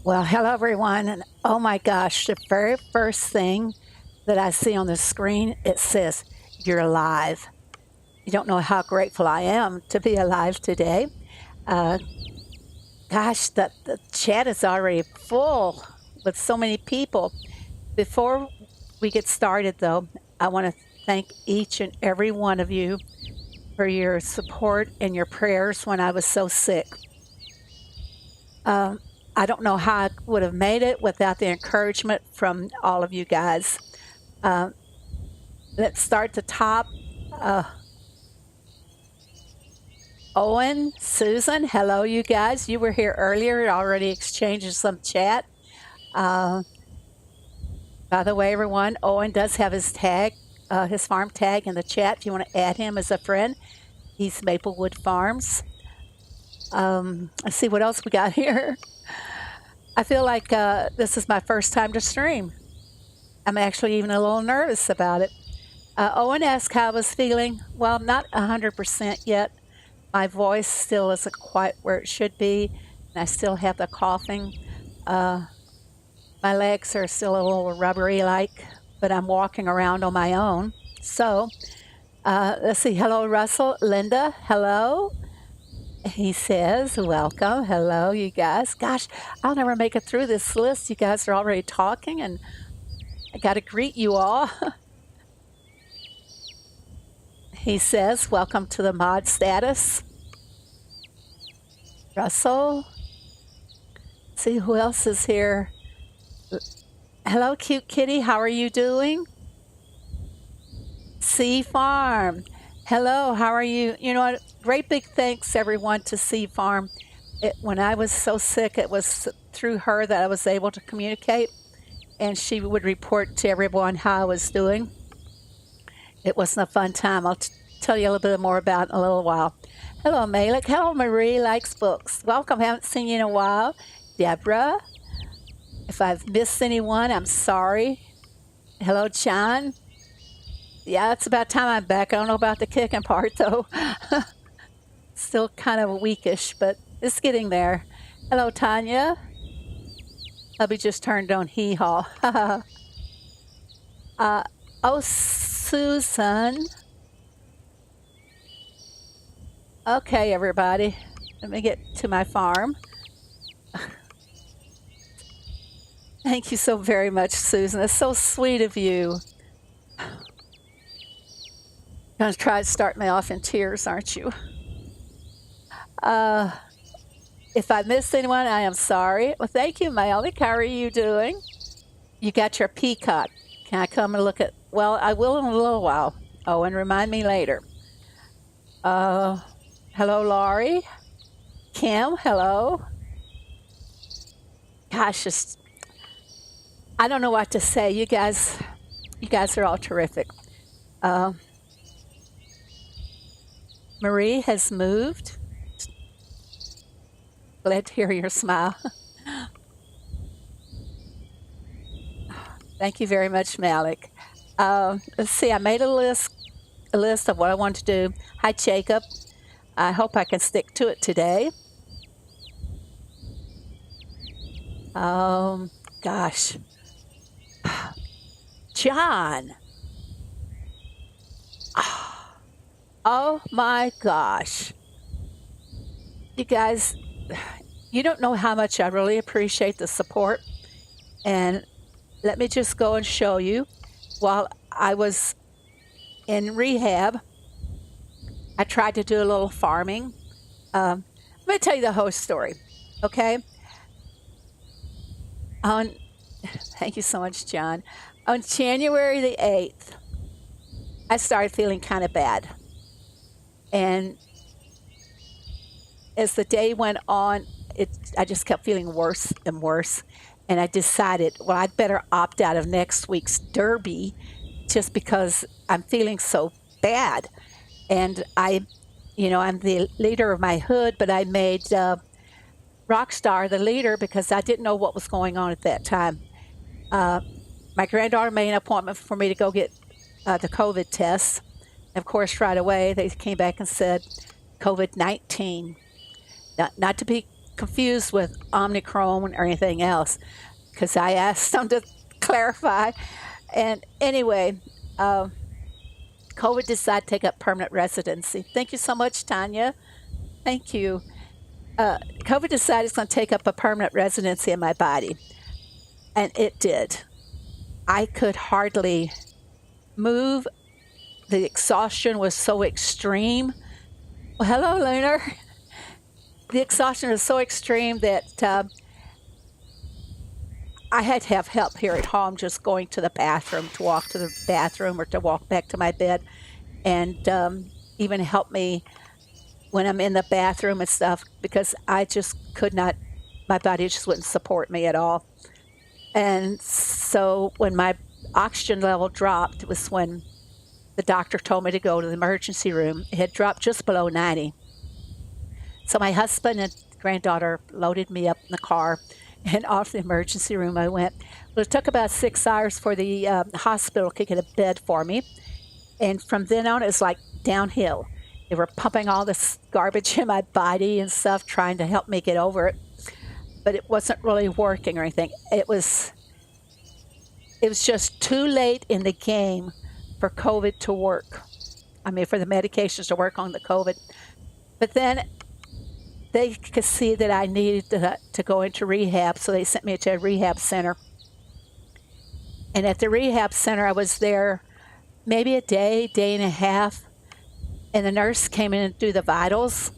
Well, hello everyone, and oh my gosh, the very first thing that I see on the screen, it says, "You're alive." You don't know how grateful I am to be alive today. Uh, gosh, the chat is already full with so many people. Before we get started, though, I want to thank each and every one of you for your support and your prayers when I was so sick. Um, I don't know how I would have made it without the encouragement from all of you guys. Uh, let's start the top. Uh, Owen, Susan, hello, you guys. You were here earlier, already exchanging some chat. Uh, by the way, everyone, Owen does have his tag, his farm tag in the chat if you want to add him as a friend. He's Maplewood Farms. Let's see what else we got here. I feel like this is my first time to stream. I'm actually even a little nervous about it. Owen asked how I was feeling. Well, I'm not 100% yet. My voice still isn't quite where it should be, and I still have the coughing. My legs are still a little rubbery like, but I'm walking around on my own. So, let's see. Hello, Russell. Linda, hello. He says, welcome. Hello, you guys. Gosh, I'll never make it through this list. You guys are already talking, and I got to greet you all. He says, welcome to the mod status. Russell. See who else is here. Hello, cute kitty. How are you doing? Sea Farm. Hello, how are you? You know what? Great big thanks, everyone, to Sea Farm. When I was so sick, it was through her that I was able to communicate, and she would report to everyone how I was doing. It wasn't a fun time. I'll tell you a little bit more about it in a little while. Hello, Malik. Hello, Marie likes books. Welcome. Haven't seen you in a while. Deborah. If I've missed anyone, I'm sorry. Hello, John. Yeah, it's about time I'm back. I don't know about the kicking part, though. Still kind of weakish, but it's getting there. Hello, Tanya. Hubby just turned on hee-haw. Oh, Susan. Okay, everybody. Let me get to my farm. Thank you so very much, Susan. That's so sweet of you. Going to try to start me off in tears, aren't you? If I missed anyone, I am sorry. Well, thank you, Malik. How are you doing? You got your peacock. Can I come and look at? Well, I will in a little while. Oh, and remind me later. Hello, Laurie. Kim, hello. Gosh, I don't know what to say. You guys are all terrific. Marie has moved. Glad to hear your smile. Thank you very much, Malik. Let's see. I made a list of what I want to do. Hi, Jacob. I hope I can stick to it today. Gosh. John. Oh my gosh. You guys, you don't know how much I really appreciate the support. And let me just go and show you. While I was in rehab, I tried to do a little farming. Let me tell you the whole story, okay? Thank you so much, John. On January the 8th, I started feeling kind of bad. And as the day went on, I just kept feeling worse and worse. And I decided, well, I'd better opt out of next week's derby just because I'm feeling so bad. And I'm the leader of my hood, but I made Rockstar the leader because I didn't know what was going on at that time. My granddaughter made an appointment for me to go get the COVID test. Of course, right away, they came back and said COVID-19. Not to be confused with Omicron or anything else because I asked them to clarify. And anyway, COVID decided to take up permanent residency. Thank you so much, Tanya. Thank you. COVID decided it's going to take up a permanent residency in my body. And it did. I could hardly move. The exhaustion was so extreme. Well, hello, Lunar. The exhaustion was so extreme that I had to have help here at home, just going to the bathroom, to walk to the bathroom or to walk back to my bed, and even help me when I'm in the bathroom and stuff, because I just could not, my body just wouldn't support me at all. And so when my oxygen level dropped, it was when the doctor told me to go to the emergency room. It had dropped just below 90. So my husband and granddaughter loaded me up in the car, and off the emergency room I went. Well, it took about 6 hours for the hospital to get a bed for me. And from then on, it was like downhill. They were pumping all this garbage in my body and stuff, trying to help me get over it. But it wasn't really working or anything. It was just too late in the game for COVID to work. I mean, for the medications to work on the COVID. But then they could see that I needed to go into rehab, so they sent me to a rehab center. And at the rehab center, I was there maybe a day and a half, and the nurse came in and do the vitals,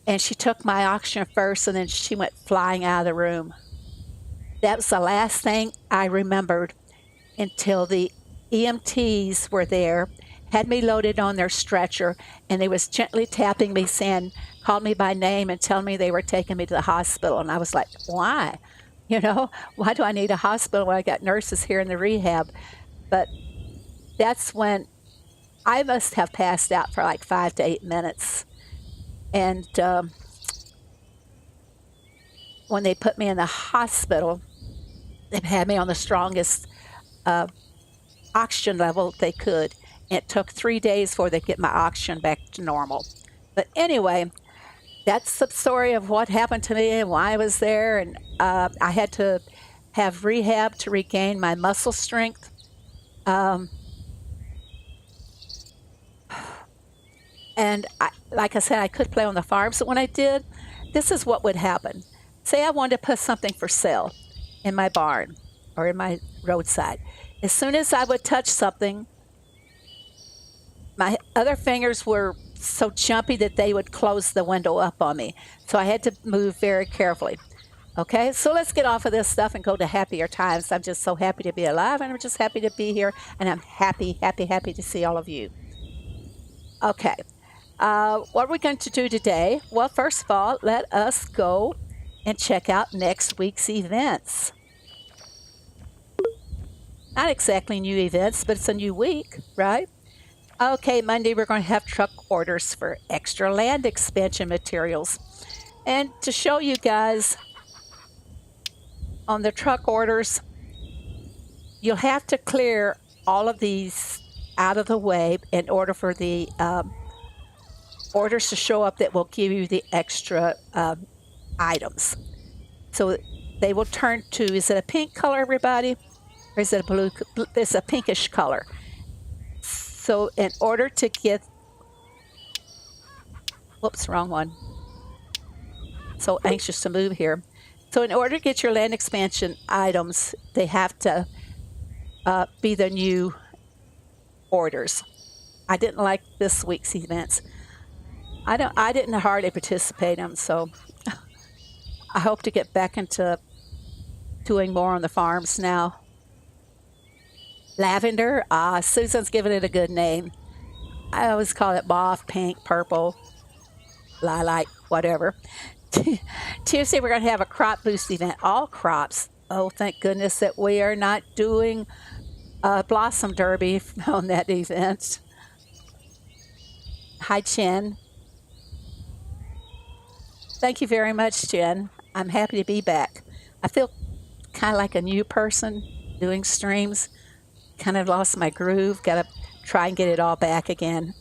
and she took my oxygen first, and then she went flying out of the room. That was the last thing I remembered until the EMTs were there, had me loaded on their stretcher, and they was gently tapping me, saying, called me by name and telling me they were taking me to the hospital. And I was like, why? Why do I need a hospital when I got nurses here in the rehab? But that's when I must have passed out for like 5 to 8 minutes. And when they put me in the hospital, they had me on the strongest oxygen level they could. And it took 3 days before they get my oxygen back to normal. But anyway, that's the story of what happened to me and why I was there. And I had to have rehab to regain my muscle strength. And like I said, I could play on the farm. So when I did, this is what would happen. Say I wanted to put something for sale in my barn or in my roadside. As soon as I would touch something, my other fingers were so jumpy that they would close the window up on me. So I had to move very carefully. Okay, so let's get off of this stuff and go to happier times. I'm just so happy to be alive, and I'm just happy to be here, and I'm happy to see all of you. Okay, what are we going to do today? Well, first of all, let us go and check out next week's events. Not exactly new events, but it's a new week, right? Okay, Monday we're going to have truck orders for extra land expansion materials. And to show you guys on the truck orders, you'll have to clear all of these out of the way in order for the orders to show up that will give you the extra items. So they will turn to, is it a pink color, everybody? Or is it a blue? It's a pinkish color. So in order to get, whoops, wrong one. So anxious to move here. So in order to get your land expansion items, they have to be the new orders. I didn't like this week's events. I didn't hardly participate in them, so I hope to get back into doing more on the farms now. Lavender, Susan's given it a good name. I always call it mauve, pink, purple, lilac, whatever. Tuesday, we're going to have a crop boost event, all crops. Oh, thank goodness that we are not doing Blossom Derby on that event. Hi, Jen. Thank you very much, Jen. I'm happy to be back. I feel kind of like a new person doing streams. Kind of lost my groove. Got to try and get it all back again.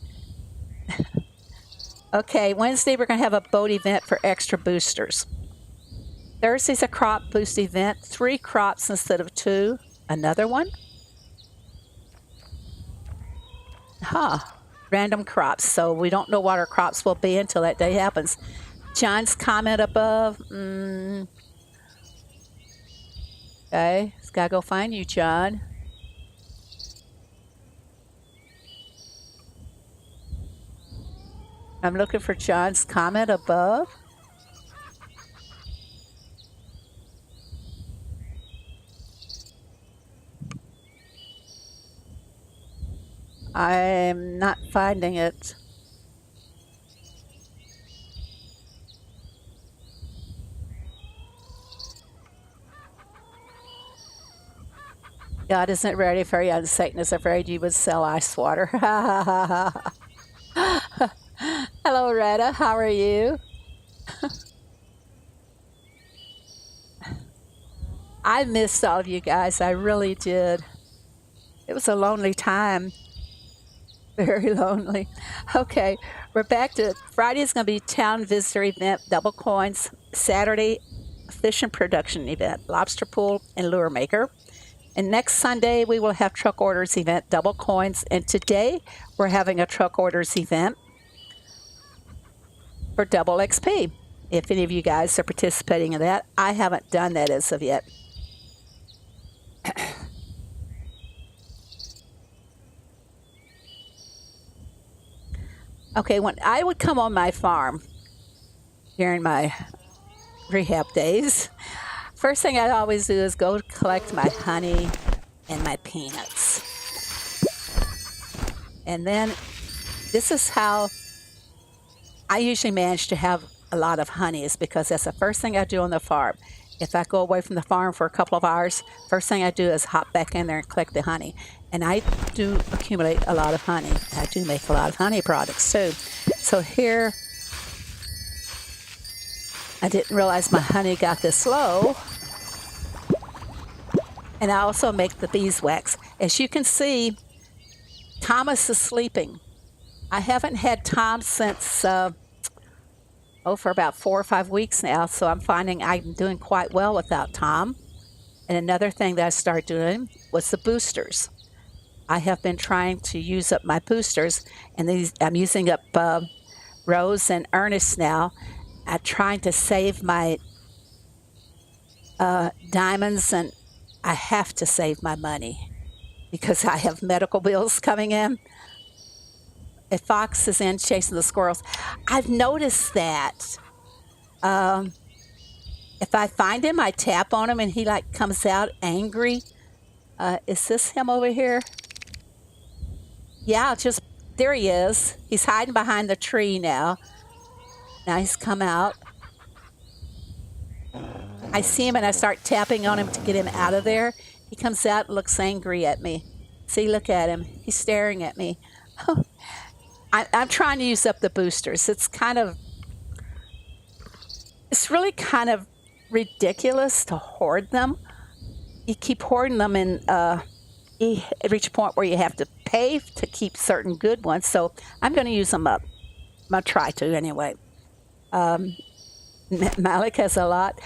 Okay, Wednesday we're going to have a boat event for extra boosters. Thursday's a crop boost event, 3 crops instead of 2. Another one? Random crops. So we don't know what our crops will be until that day happens. John's comment above. Okay, just gotta go find you, John. I'm looking for John's comment above. I'm not finding it. God isn't ready for you, and Satan is afraid you would sell ice water. Hello, Retta. How are you? I missed all of you guys. I really did. It was a lonely time. Very lonely. Okay, we're back to Friday is going to be town visitor event, double coins. Saturday, fish and production event, lobster pool and lure maker. And next Sunday, we will have truck orders event, double coins. And today, we're having a truck orders event for double XP. If any of you guys are participating in that, I haven't done that as of yet. Okay, when I would come on my farm during my rehab days, first thing I'd always do is go collect my honey and my peanuts. And then this is how I usually manage to have a lot of honey, is because that's the first thing I do on the farm. If I go away from the farm for a couple of hours, first thing I do is hop back in there and collect the honey. And I do accumulate a lot of honey. I do make a lot of honey products too. So here, I didn't realize my honey got this low. And I also make the beeswax. As you can see, Thomas is sleeping. I haven't had Tom since, for about 4 or 5 weeks now. So I'm finding I'm doing quite well without Tom. And another thing that I started doing was the boosters. I have been trying to use up my boosters, and I'm using up Rose and Ernest now. I'm trying to save my diamonds, and I have to save my money because I have medical bills coming in. If Fox is in chasing the squirrels, I've noticed that if I find him, I tap on him and he like comes out angry. Is this him over here? Yeah, just there he is. He's hiding behind the tree now. Now he's come out. I see him and I start tapping on him to get him out of there. He comes out and looks angry at me. See, look at him. He's staring at me. I'm trying to use up the boosters. It's really kind of ridiculous to hoard them. You keep hoarding them and you reach a point where you have to pay to keep certain good ones. So I'm going to use them up. I'm going to try to anyway. Malik has a lot.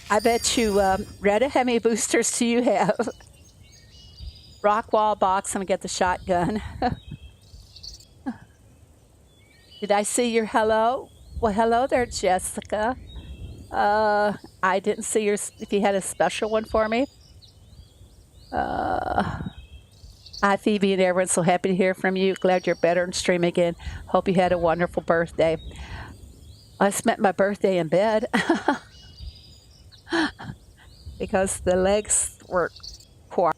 I bet you, Retta, how many boosters do you have? Rock wall box. I'm going to get the shotgun. Did I see your hello? Well, hello there, Jessica. I didn't see if you had a special one for me. Hi, Phoebe and everyone. So happy to hear from you. Glad you're better and stream again. Hope you had a wonderful birthday. I spent my birthday in bed because the legs were poor.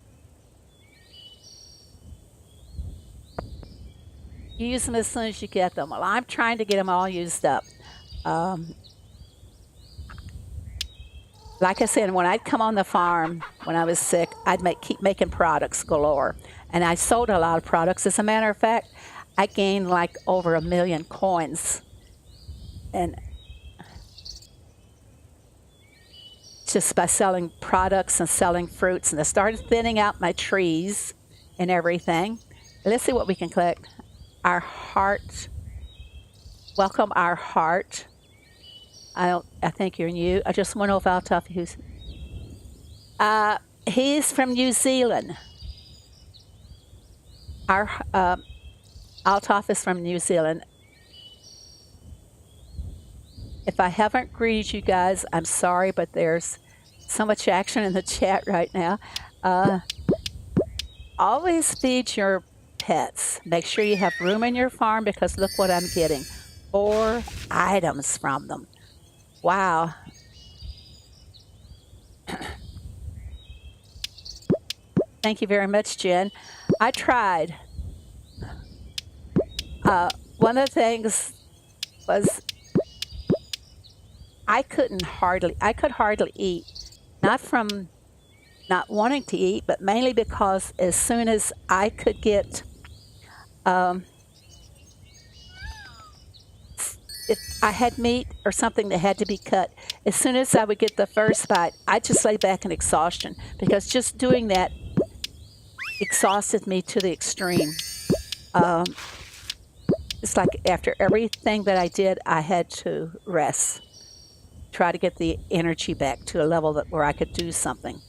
You use them as soon as you get them. Well, I'm trying to get them all used up. Like I said, when I'd come on the farm when I was sick, I'd keep making products galore. And I sold a lot of products. As a matter of fact, I gained like over 1 million coins. And just by selling products and selling fruits. And I started thinning out my trees and everything. Let's see what we can collect. Our heart welcome our heart. I think you're new. I just went over Altaf. He's from New Zealand. Our Altaf is from New Zealand. If I haven't greeted you guys, I'm sorry, but there's so much action in the chat right now. Always feed your pets. Make sure you have room in your farm because look what I'm getting. 4 items from them. Wow. Thank you very much, Jen. I tried. One of the things was I could hardly eat, not from not wanting to eat, but mainly because as soon as I could get, if I had meat or something that had to be cut, as soon as I would get the first bite, I just lay back in exhaustion because just doing that exhausted me to the extreme. It's like after everything that I did, I had to rest, try to get the energy back to a level where I could do something.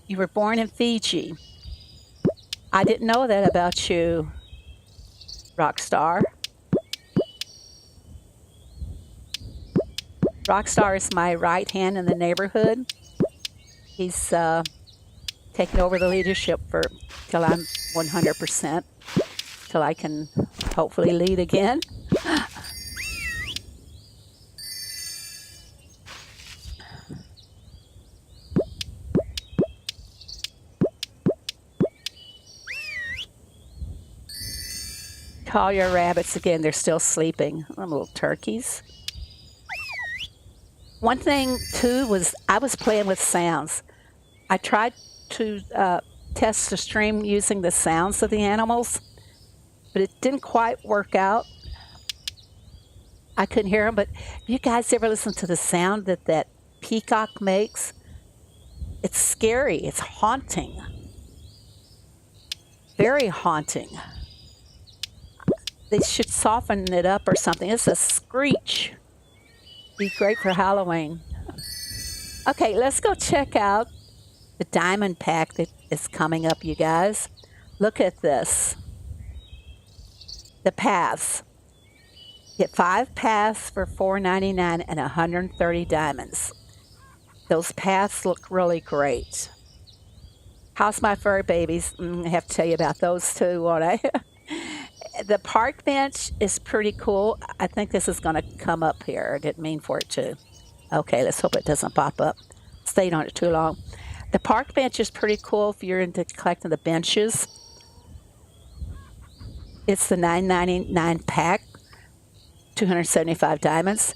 You were born in Fiji. I didn't know that about you, Rockstar. Rockstar is my right hand in the neighborhood. He's taking over the leadership till I'm 100%, till I can hopefully lead again. Call your rabbits again. They're still sleeping. Them little turkeys. One thing, too, was I was playing with sounds. I tried to test the stream using the sounds of the animals, but it didn't quite work out. I couldn't hear them, but you guys ever listen to the sound that peacock makes? It's scary. It's haunting. Very haunting. They should soften it up or something. It's a screech. Be great for Halloween. Okay, let's go check out the diamond pack that is coming up, you guys. Look at this. The paths. Get 5 paths for $4.99 and 130 diamonds. Those paths look really great. How's my fur babies? I have to tell you about those too, won't I? The park bench is pretty cool. I think this is going to come up here. I didn't mean for it to. Okay, let's hope it doesn't pop up. Stayed on it too long. The park bench is pretty cool if you're into collecting the benches. It's the $9.99 pack, 275 diamonds.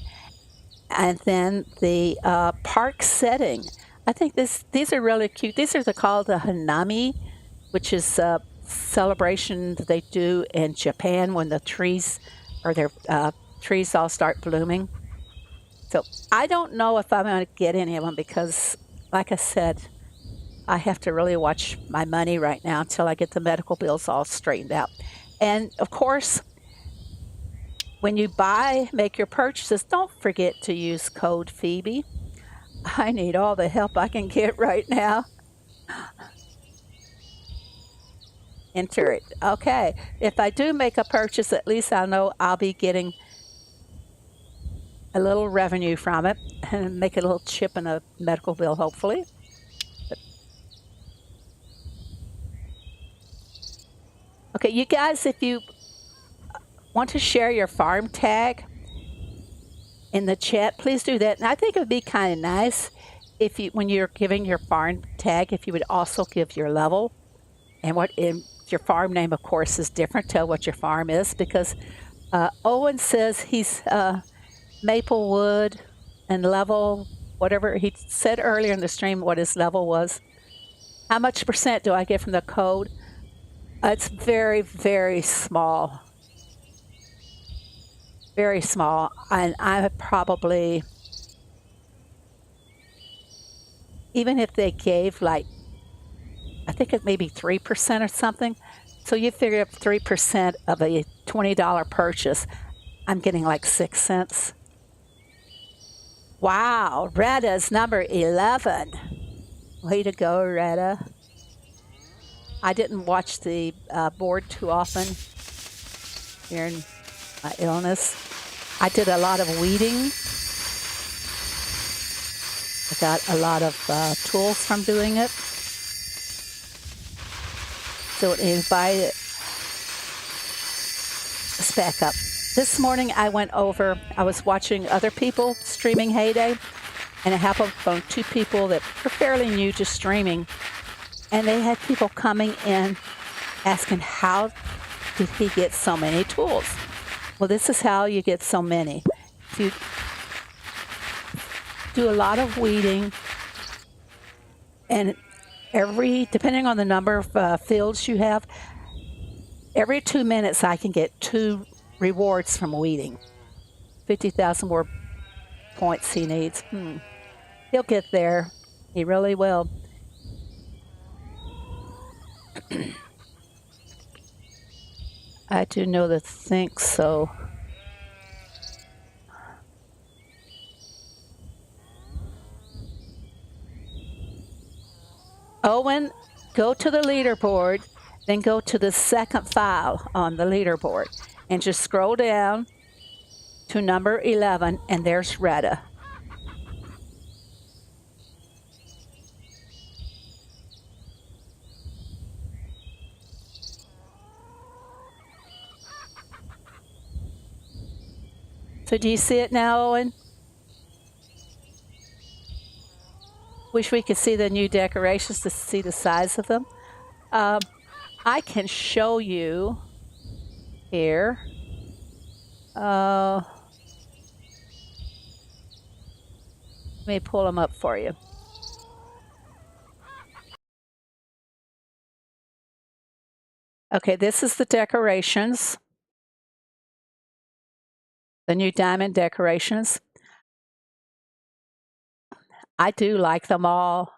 And then the park setting. I think these are really cute. These are called the Hanami, which is celebration that they do in Japan when the trees or their trees all start blooming. So I don't know if I'm going to get any of them because, like I said, I have to really watch my money right now until I get the medical bills all straightened out. And of course, when you make your purchases, don't forget to use code Phoebe. I need all the help I can get right now. Enter it. Okay. If I do make a purchase, at least I'll know I'll be getting a little revenue from it and make a little chip in a medical bill, hopefully. Okay, you guys, if you want to share your farm tag in the chat, please do that. And I think it would be kind of nice if when you're giving your farm tag, if you would also give your level and your farm name, of course, is different. Tell what your farm is because Owen says he's Maplewood and level, whatever he said earlier in the stream, what his level was. How much percent do I get from the code? It's very, very small. Very small. And I probably, even if they gave like, I think it may be 3% or something. So you figure up 3% of a $20 purchase. I'm getting like 6 cents. Wow, Retta's number 11. Way to go, Retta. I didn't watch the board too often during my illness. I did a lot of weeding. I got a lot of tools from doing it. So it invited us back up. This morning I was watching other people streaming Heyday, and it happened on 2 people that were fairly new to streaming. And they had people coming in asking, how did he get so many tools? Well, this is how you get so many. You do a lot of weeding, and depending on the number of fields you have, every 2 minutes I can get 2 rewards from weeding. 50,000 more points he needs. He'll get there. He really will. I do know that think so. Owen, go to the leaderboard, then go to the second file on the leaderboard and just scroll down to number 11, and there's Retta. So do you see it now, Owen? Wish we could see the new decorations to see the size of them. I can show you here. Let me pull them up for you. Okay, this is the decorations. The new diamond decorations. I do like them all.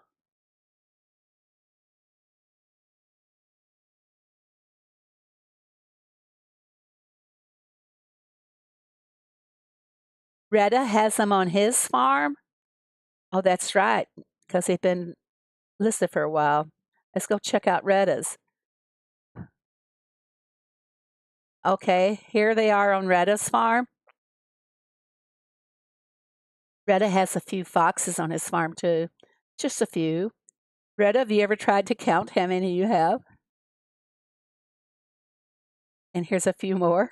Retta has them on his farm. Oh, that's right, because they've been listed for a while. Let's go check out Retta's. Okay, here they are on Retta's farm. Retta has a few foxes on his farm too, just a few. Retta, have you ever tried to count how many you have? And here's a few more.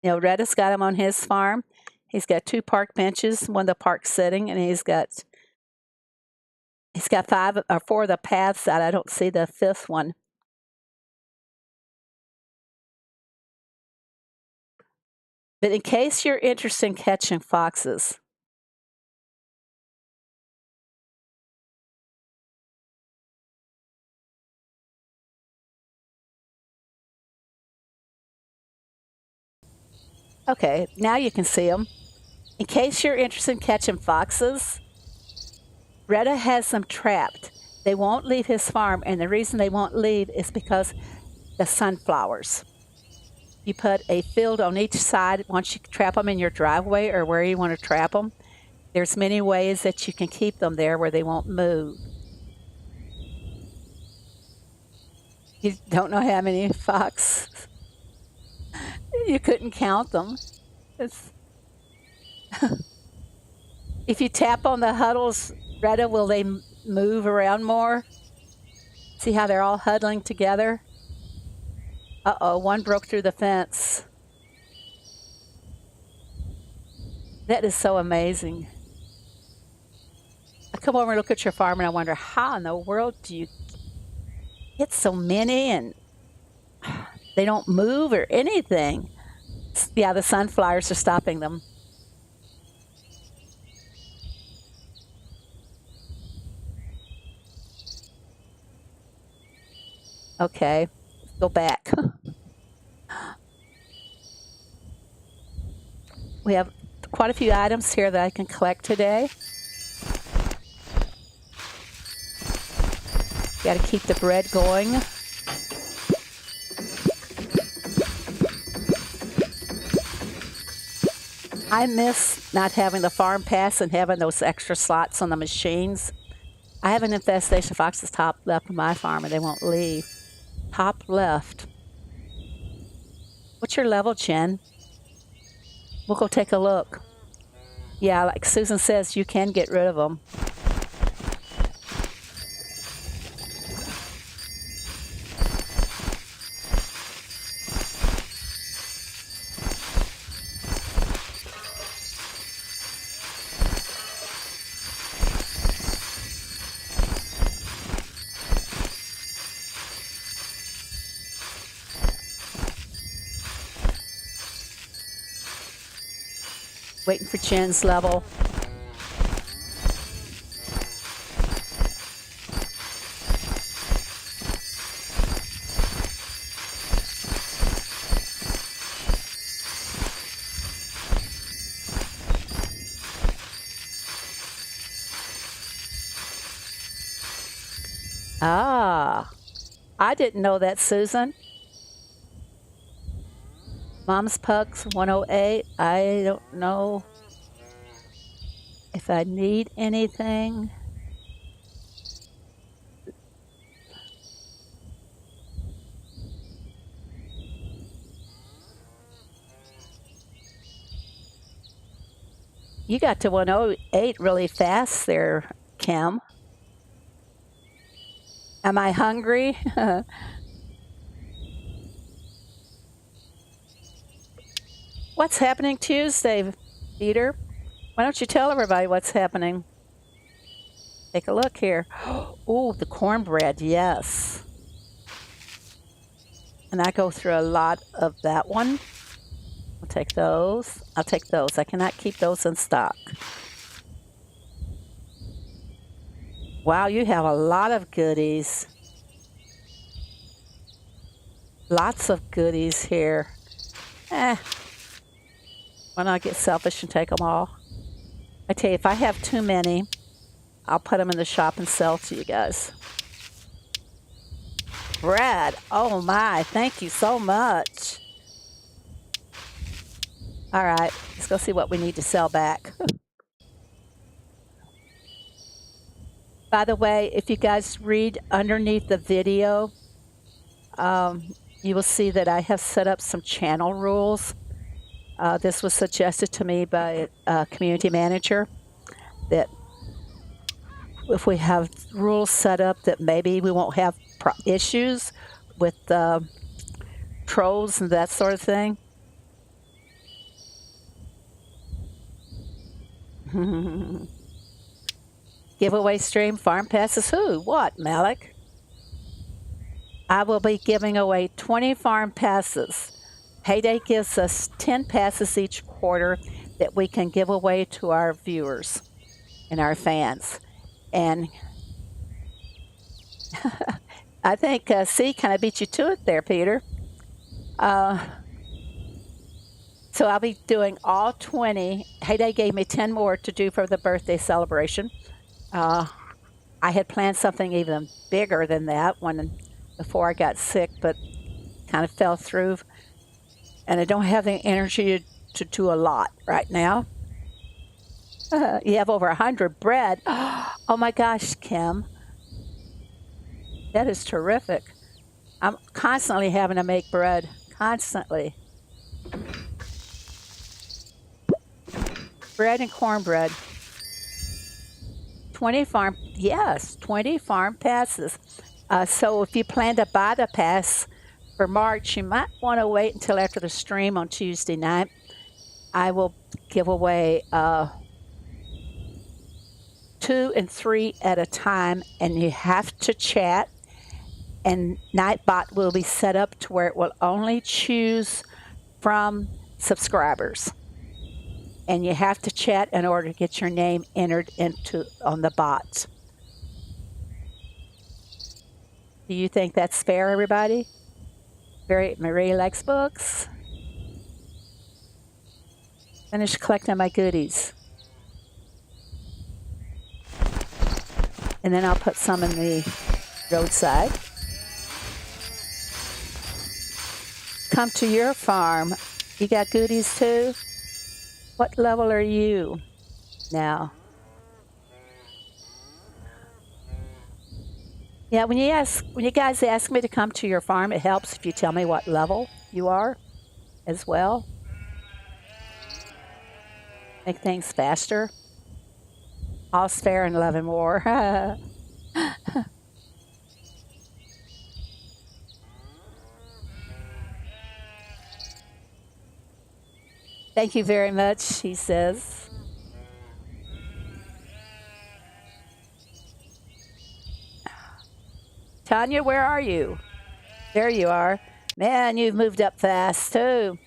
You know, Retta's got them on his farm. He's got 2 park benches, one the park sitting, and he's got 5 or 4 of the paths out. I don't see the 5th one. But in case you're interested in catching foxes, okay, now you can see them. In case you're interested in catching foxes, Retta has them trapped. They won't leave his farm, and the reason they won't leave is because the sunflowers. You put a field on each side once you trap them in your driveway or where you want to trap them. There's many ways that you can keep them there where they won't move. You don't know how many fox. You couldn't count them. If you tap on the huddles, Retta, will they move around more? See how they're all huddling together? Uh-oh, one broke through the fence. That is so amazing. I come over and look at your farm and I wonder, how in the world do you get so many and they don't move or anything? Yeah, the sunflowers are stopping them. Okay, go back. We have quite a few items here that I can collect today. Got to keep the bread going. I miss not having the farm pass and having those extra slots on the machines. I have an infestation of foxes top left of my farm and they won't leave. Top left. What's your level, Jen? We'll go take a look. Yeah, like Susan says, you can get rid of them. Waiting for Jen's level. Ah, I didn't know that, Susan. Mom's Pugs 108. I don't know if I need anything. You got to 108 really fast there, Kim. Am I hungry? What's happening Tuesday, Peter? Why don't you tell everybody what's happening? Take a look here. Oh, the cornbread, yes. And I go through a lot of that one. I'll take those. I'll take those. I cannot keep those in stock. Wow, you have a lot of goodies. Lots of goodies here. Why not get selfish and take them all? I tell you, if I have too many, I'll put them in the shop and sell to you guys. Bread. Oh my, thank you so much. All right, let's go see what we need to sell back. By the way, if you guys read underneath the video, you will see that I have set up some channel rules. This was suggested to me by a community manager, that if we have rules set up that maybe we won't have issues with trolls and that sort of thing. Giveaway stream, farm passes, who? What, Malik? I will be giving away 20 farm passes. Payday gives us 10 passes each quarter that we can give away to our viewers and our fans. And I think C kind of beat you to it there, Peter. So I'll be doing all 20. Heyday gave me 10 more to do for the birthday celebration. I had planned something even bigger than that before I got sick, but kind of fell through. And I don't have the energy to do a lot right now. You have over 100 bread. Oh my gosh, Kim. That is terrific. I'm constantly having to make bread. Constantly. Bread and cornbread. 20 farm passes. So if you plan to buy the pass for March, you might want to wait until after the stream on Tuesday night. I will give away 2 and 3 at a time, and you have to chat. And Nightbot will be set up to where it will only choose from subscribers. And you have to chat in order to get your name entered on the bot. Do you think that's fair, everybody? Marie likes books. Finish collecting my goodies. And then I'll put some in the Roadside. Come to your farm. You got goodies too? What level are you now? Yeah, when you guys ask me to come to your farm, it helps if you tell me what level you are as well. Make things faster. All's fair in love and war. Thank you very much, he says. Tanya, where are you? There you are. Man, you've moved up fast too.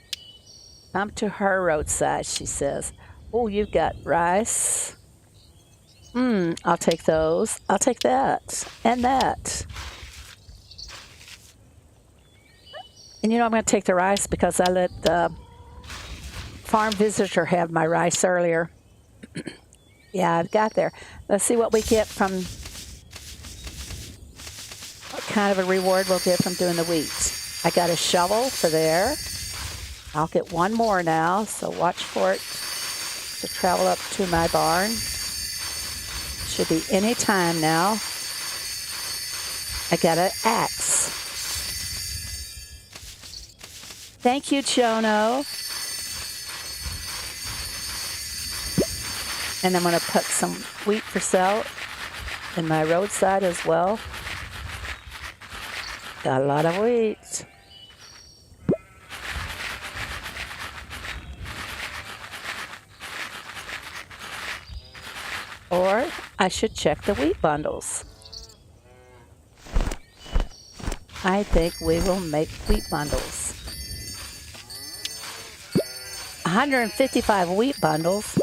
Come to her roadside, she says. Oh, you've got rice. I'll take those. I'll take that and that. And you know, I'm going to take the rice because I let the farm visitor have my rice earlier. Yeah, I've got there. Let's see what we get from, what kind of a reward we'll get from doing the wheat. I got a shovel for there. I'll get one more now, so watch for it to travel up to my barn. Should be any time now. I got an axe. Thank you, Jono. And I'm going to put some wheat for sale in my roadside as well. Got a lot of wheat. Or I should check the wheat bundles. I think we will make wheat bundles. 155 wheat bundles.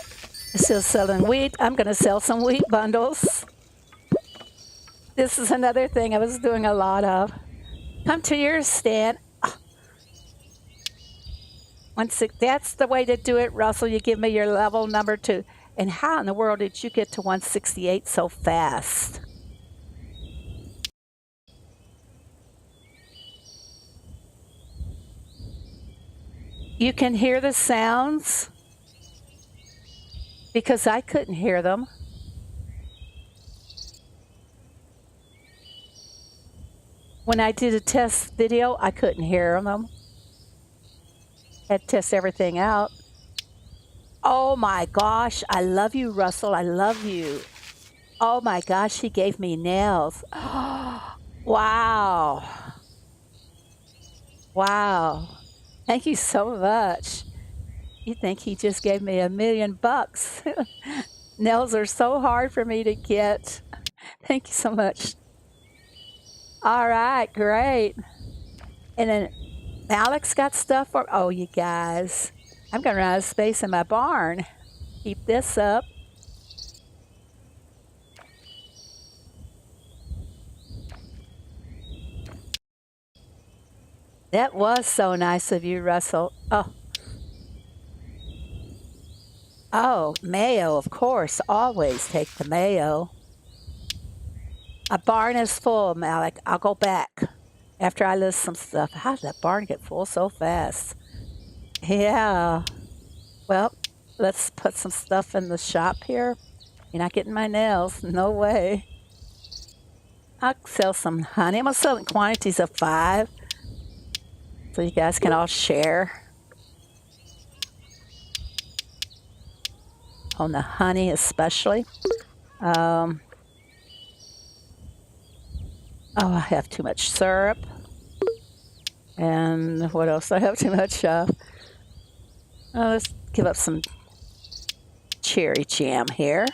Still selling wheat. I'm going to sell some wheat bundles. This is another thing I was doing a lot of. Come to your stand. That's the way to do it, Russell. You give me your level number 2. And how in the world did you get to 168 so fast? You can hear the sounds? Because I couldn't hear them. When I did a test video, I couldn't hear them. Had to test everything out. Oh my gosh, I love you, Russell. I love you. Oh my gosh, he gave me nails. Wow. Wow. Thank you so much. You think he just gave me $1 million? Nails are so hard for me to get. Thank you so much. All right, great. And then Alex got stuff for, oh, you guys. I'm going to run out of space in my barn. Keep this up. That was so nice of you, Russell. Oh, mayo, of course. Always take the mayo. A barn is full, Malik. I'll go back after I list some stuff. How did that barn get full so fast? Yeah. Well, let's put some stuff in the shop here. You're not getting my nails. No way. I'll sell some honey. I'm going to sell in quantities of 5 so you guys can all share on the honey especially. Oh, I have too much syrup. And what else? I have too much of. Let's give up some cherry jam here.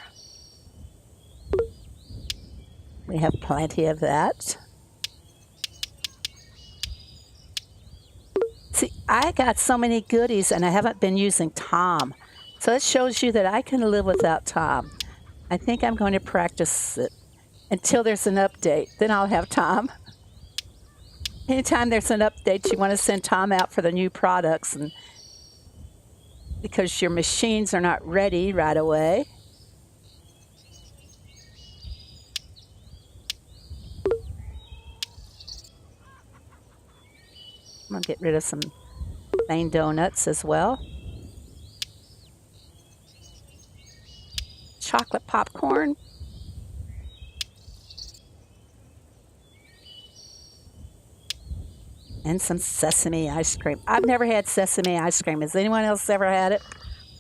We have plenty of that. See, I got so many goodies and I haven't been using Tom. So it shows you that I can live without Tom. I think I'm going to practice it until there's an update. Then I'll have Tom. Anytime there's an update, you want to send Tom out for the new products, and because your machines are not ready right away. I'm going to get rid of some plain donuts as well. Chocolate popcorn. And some sesame ice cream. I've never had sesame ice cream. Has anyone else ever had it?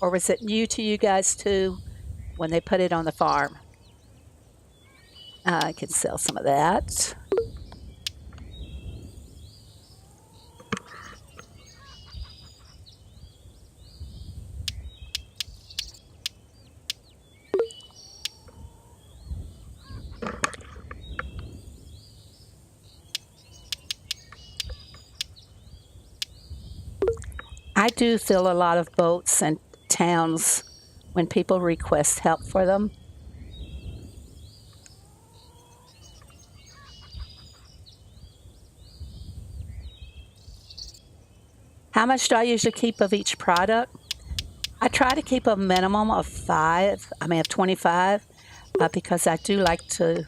Or was it new to you guys too when they put it on the farm? I can sell some of that. I do fill a lot of boats and towns when people request help for them. How much do I usually keep of each product? I try to keep a minimum of 25, because I do like to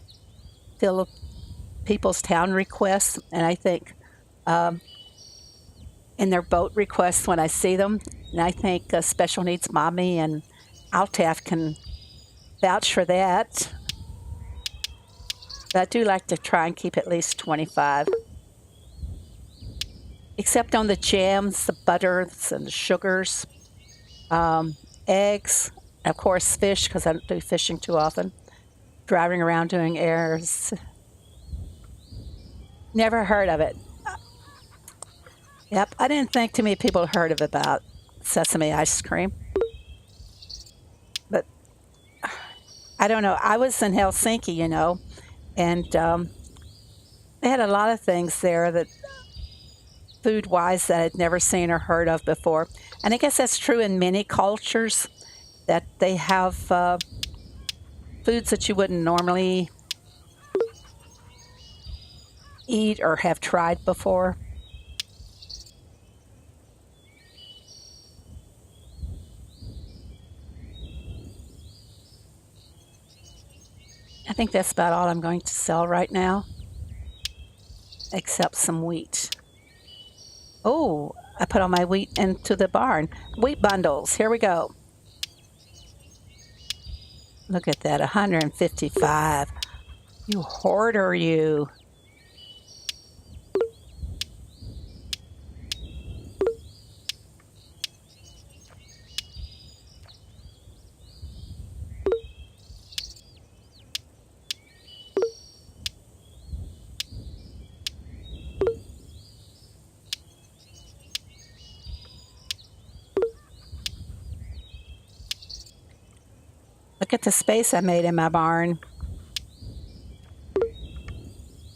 fill people's town requests, and I think in their boat requests when I see them, and I think Special Needs Mommy and Altaf can vouch for that. But I do like to try and keep at least 25. Except on the jams, the butters, and the sugars, eggs, and of course fish, because I don't do fishing too often. Driving around doing errands. Never heard of it. Yep, I didn't think too many people heard about sesame ice cream. But I don't know. I was in Helsinki, and they had a lot of things there that food-wise that I'd never seen or heard of before. And I guess that's true in many cultures, that they have foods that you wouldn't normally eat or have tried before. I think that's about all I'm going to sell right now, except some wheat. Oh, I put all my wheat into the barn. Wheat bundles, here we go. Look at that, 155. You hoarder, you. Look at the space I made in my barn.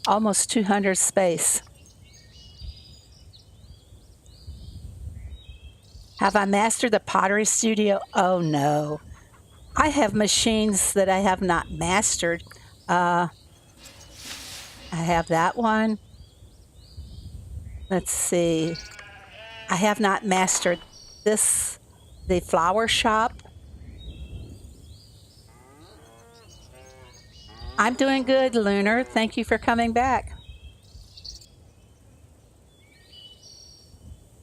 Almost 200 space. Have I mastered the pottery studio? Oh no. I have machines that I have not mastered. I have that one. Let's see. I have not mastered this, the flower shop. I'm doing good, Lunar. Thank you for coming back.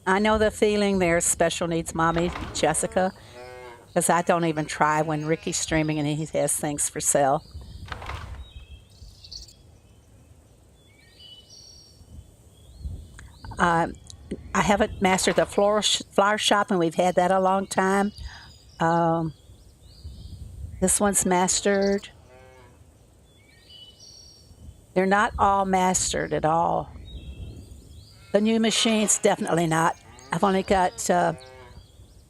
I know the feeling there, Special Needs Mommy, Jessica, because I don't even try when Ricky's streaming and he has things for sale. I haven't mastered the flower shop, and we've had that a long time. This one's mastered. They're not all mastered at all. The new machines, definitely not. I've only got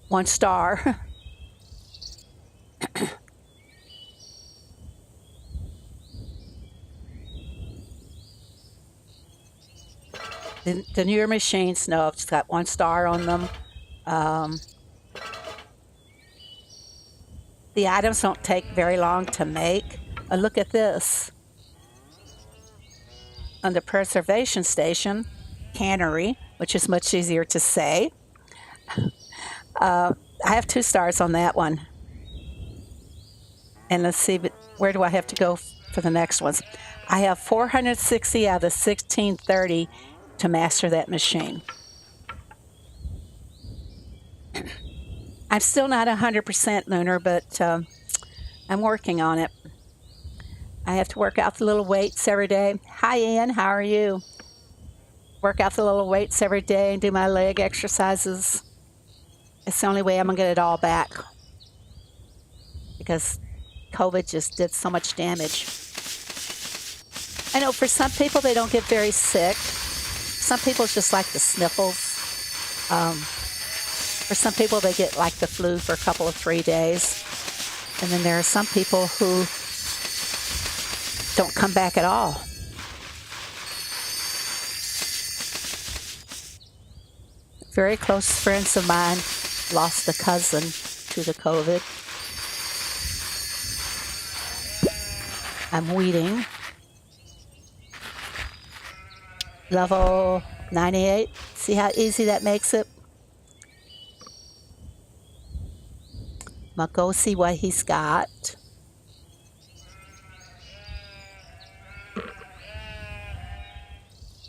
1 star. The newer machines, no, it's got 1 star on them. The items don't take very long to make. Look at this. On the preservation station, cannery, which is much easier to say. I have 2 stars on that one. And let's see, where do I have to go for the next ones? I have 460 out of 1630 to master that machine. I'm still not 100% lunar, but I'm working on it. I have to work out the little weights every day. Hi, Ian. How are you? Work out the little weights every day and do my leg exercises. It's the only way I'm going to get it all back because COVID just did so much damage. I know for some people, they don't get very sick. Some people just like the sniffles. For some people, they get like the flu for a couple of 3 days. And then there are some people who don't come back at all. Very close friends of mine lost a cousin to the COVID. I'm weeding. Level 98. See how easy that makes it? I'm going to go see what he's got.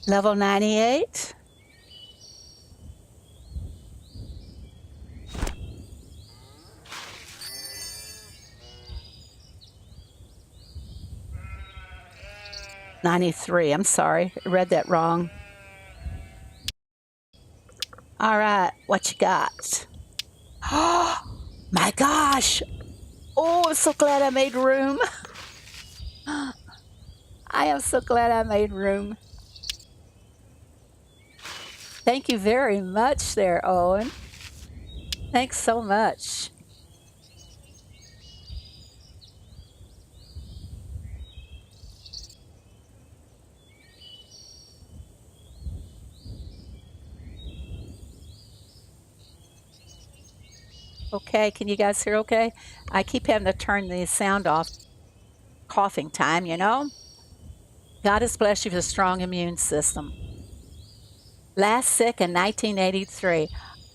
Level 98. $93. I'm sorry, I read that wrong. All right, what you got? Oh my gosh! Oh, I'm so glad I made room. I am so glad I made room. Thank you very much there, Owen. Thanks so much. Okay, can you guys hear okay? I keep having to turn the sound off. Coughing time, you know? God has blessed you with a strong immune system. Last sick in 1983.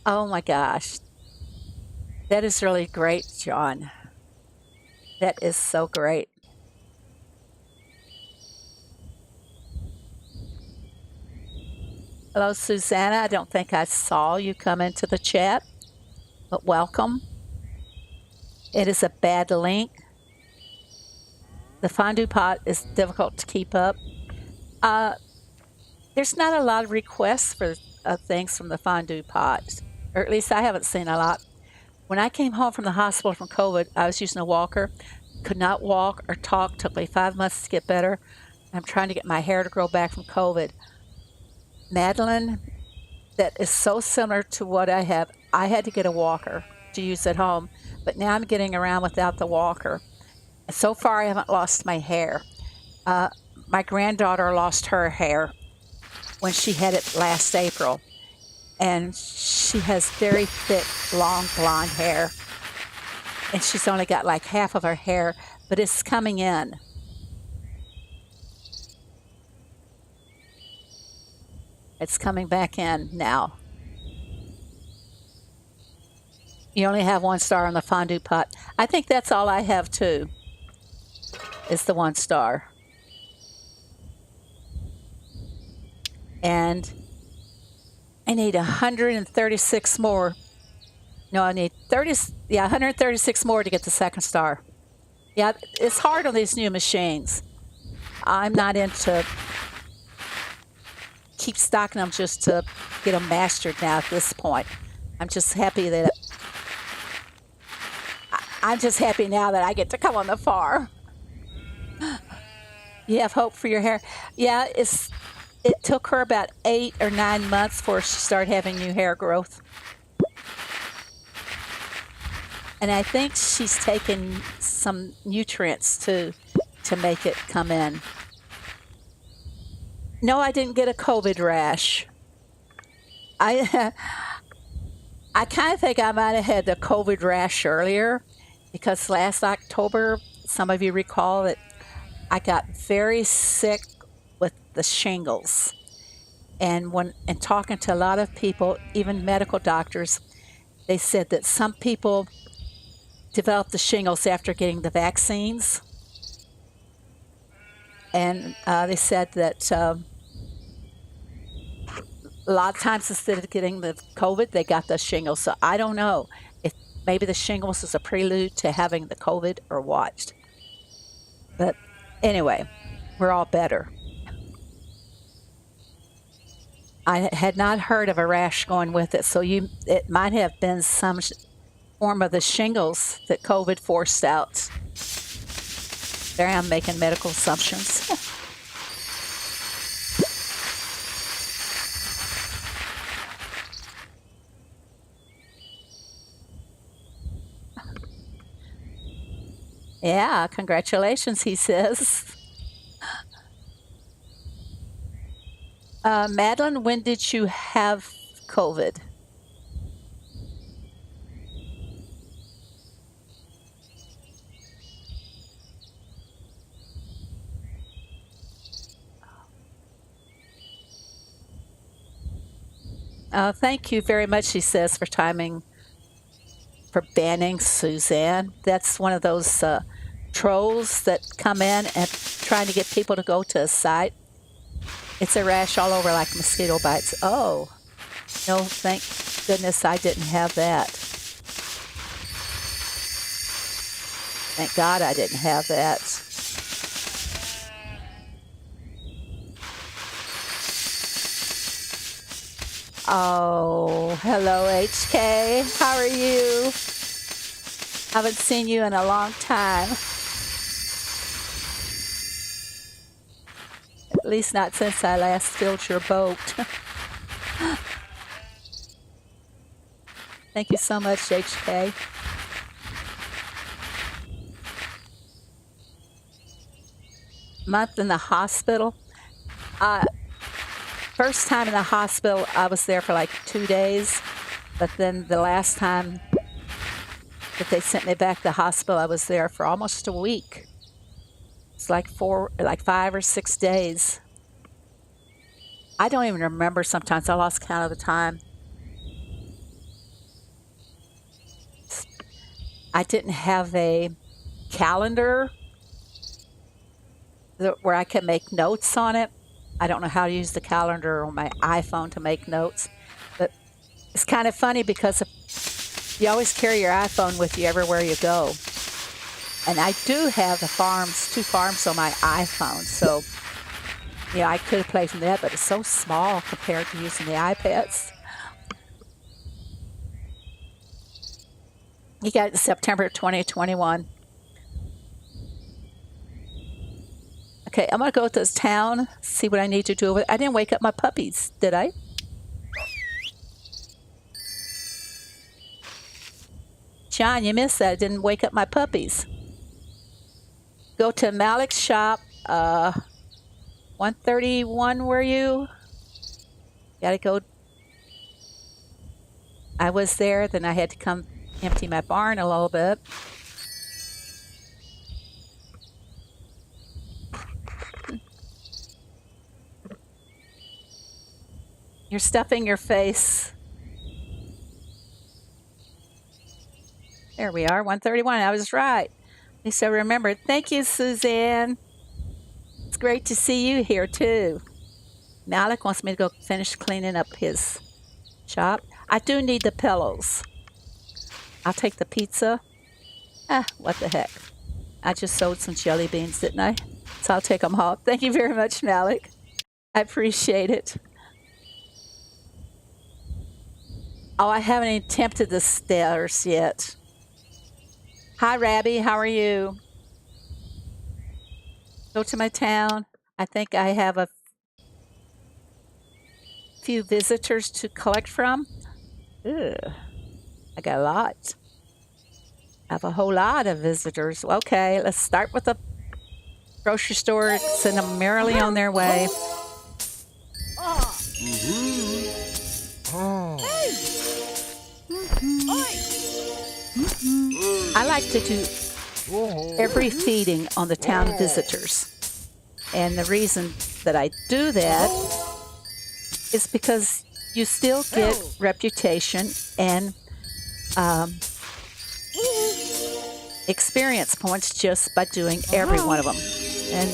Oh my gosh. That is really great, John. That is so great. Hello, Susanna. I don't think I saw you come into the chat, but welcome. It is a bad link. The fondue pot is difficult to keep up. There's not a lot of requests for things from the fondue pot, or at least I haven't seen a lot. When I came home from the hospital from COVID, I was using a walker, could not walk or talk, took me 5 months to get better. I'm trying to get my hair to grow back from COVID. Madeline, that is so similar to what I have. I had to get a walker to use at home, but now I'm getting around without the walker. So far, I haven't lost my hair. My granddaughter lost her hair when she had it last April, and she has very thick, long blonde hair, and she's only got like half of her hair, but it's coming in. It's coming back in now. You only have 1 star on the fondue pot. I think that's all I have too, is the 1 star. And I need 136 more. No, I need 136 more to get the 2nd star. Yeah, it's hard on these new machines. I'm not into keep stocking them just to get them mastered now at this point. I'm just happy now that I get to come on the farm. You have hope for your hair. Yeah, it took her about 8 or 9 months before she started having new hair growth. And I think she's taken some nutrients too to make it come in. No, I didn't get a COVID rash. I kind of think I might have had the COVID rash earlier because last October, some of you recall that I got very sick with the shingles. And talking to a lot of people, even medical doctors, they said that some people developed the shingles after getting the vaccines. And they said that a lot of times instead of getting the COVID, they got the shingles. So I don't know if maybe the shingles is a prelude to having the COVID or what. But anyway, we're all better. I had not heard of a rash going with it, so it might have been some form of the shingles that COVID forced out. There I am making medical assumptions. Yeah, congratulations, he says. Madeline, when did you have COVID? Thank you very much, he says, for banning Suzanne. That's one of those trolls that come in and trying to get people to go to a site. It's a rash all over like mosquito bites. Oh, no, thank goodness I didn't have that. Thank God I didn't have that. Oh, hello, HK. How are you? Haven't seen you in a long time. At least not since I last filled your boat. Thank you so much, HK. Month in the hospital. First time in the hospital, I was there for like 2 days. But then the last time that they sent me back to the hospital, I was there for almost a week. It's like 5 or 6 days. I don't even remember sometimes. I lost count of the time. I didn't have a calendar where I could make notes on it. I don't know how to use the calendar on my iPhone to make notes. But it's kind of funny because you always carry your iPhone with you everywhere you go. And I do have 2 farms on my iPhone. So, I could have played from that, but it's so small compared to using the iPads. You got it in September 2021. Okay, I'm going to go to this town, see what I need to do. I didn't wake up my puppies, did I? John, you missed that. I didn't wake up my puppies. Go to Malik's shop, 131, were you? Gotta go. I was there, then I had to come empty my barn a little bit. You're stuffing your face. There we are, 131. I was right. At least I remembered. Thank you, Suzanne. It's great to see you here, too. Malik wants me to go finish cleaning up his shop. I do need the pillows. I'll take the pizza. What the heck. I just sold some jelly beans, didn't I? So I'll take them home. Thank you very much, Malik. I appreciate it. Oh, I haven't even attempted the stairs yet. Hi, Rabbi. How are you? Go to my town. I think I have a few visitors to collect from. Ugh. I got a lot. I have a whole lot of visitors. Okay, let's start with the grocery store. Send them merrily on their way. I like to do every feeding on the town visitors. And the reason that I do that is because you still get reputation and experience points just by doing every one of them. And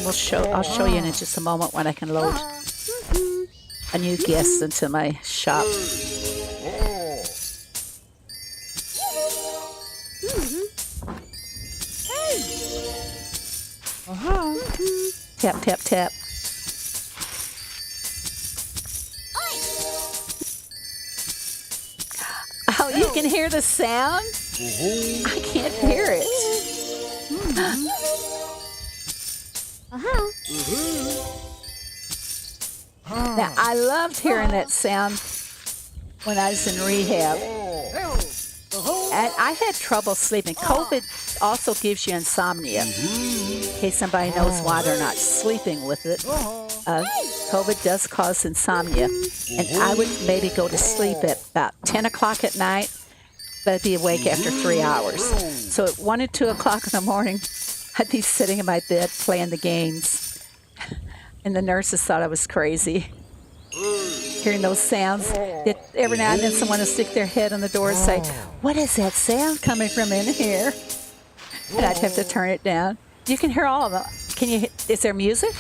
I'll show you in just a moment when I can load a new guest into my shop. Tap, tap, tap. Oh, you can hear the sound? I can't hear it. Now, I loved hearing that sound when I was in rehab. And I had trouble sleeping. COVID also gives you insomnia. In case somebody knows why they're not sleeping with it. COVID does cause insomnia. And I would maybe go to sleep at about 10 o'clock at night, but I'd be awake after 3 hours. So at 1 and 2 o'clock in the morning, I'd be sitting in my bed playing the games. And the nurses thought I was crazy. Hearing those sounds, every now and then someone would stick their head on the door and say, "What is that sound coming from in here?" And I'd have to turn it down. You can hear all of them. Can you? Is there music?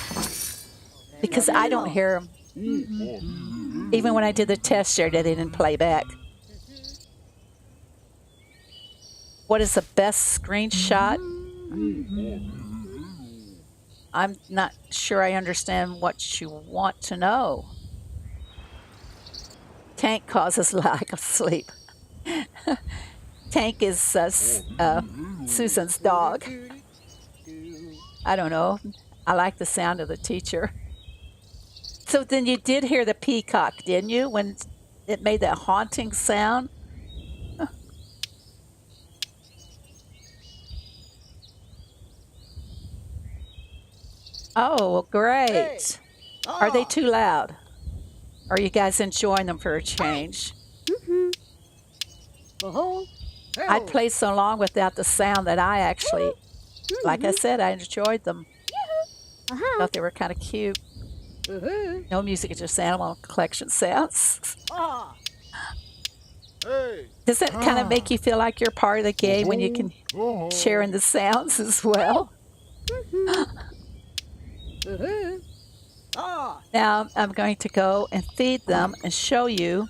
Because I don't hear them. Even when I did the test here, they didn't play back. What is the best screenshot? I'm not sure I understand what you want to know. Tank causes lack of sleep. Tank is Susan's dog. I don't know. I like the sound of the teacher. So then you did hear the peacock, didn't you, when it made that haunting sound? Oh, great. Are they too loud? Are you guys enjoying them for a change? I played so long without the sound that I actually, like I said, I enjoyed them. Thought they were kind of cute. No music, it's just animal collection sounds. Does that kind of make you feel like you're part of the game when you can share in the sounds as well? Now I'm going to go and feed them and show you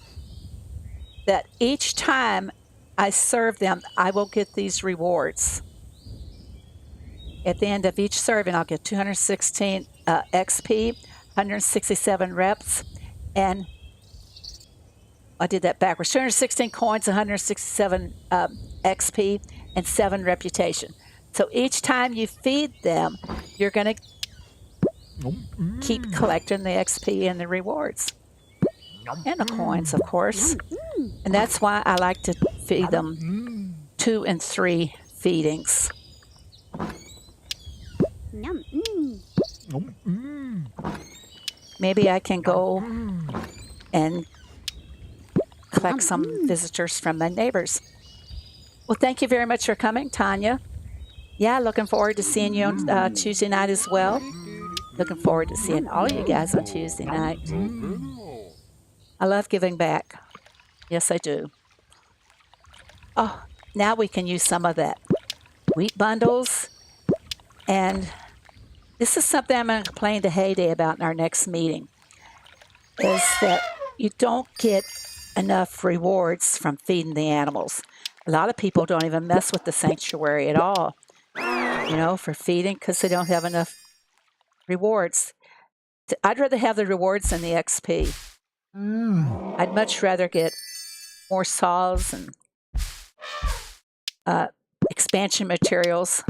that each time I serve them, I will get these rewards. At the end of each serving, I'll get 216 XP, 167 reps, and I did that backwards. 216 coins, 167 XP, and 7 reputation. So each time you feed them, you're going to keep collecting the XP and the rewards. And the coins, of course. And that's why I like to feed them 2 and 3 feedings. Maybe I can go and collect some visitors from my neighbors. Well, thank you very much for coming, Tanya. Yeah, looking forward to seeing you on Tuesday night as well. Looking forward to seeing all of you guys on Tuesday night. I love giving back. Yes, I do. Oh, now we can use some of that wheat bundles. And this is something I'm going to complain to Heyday about in our next meeting, is that you don't get enough rewards from feeding the animals. A lot of people don't even mess with the sanctuary at all, for feeding because they don't have enough rewards. I'd rather have the rewards than the XP. I'd much rather get more saws and expansion materials.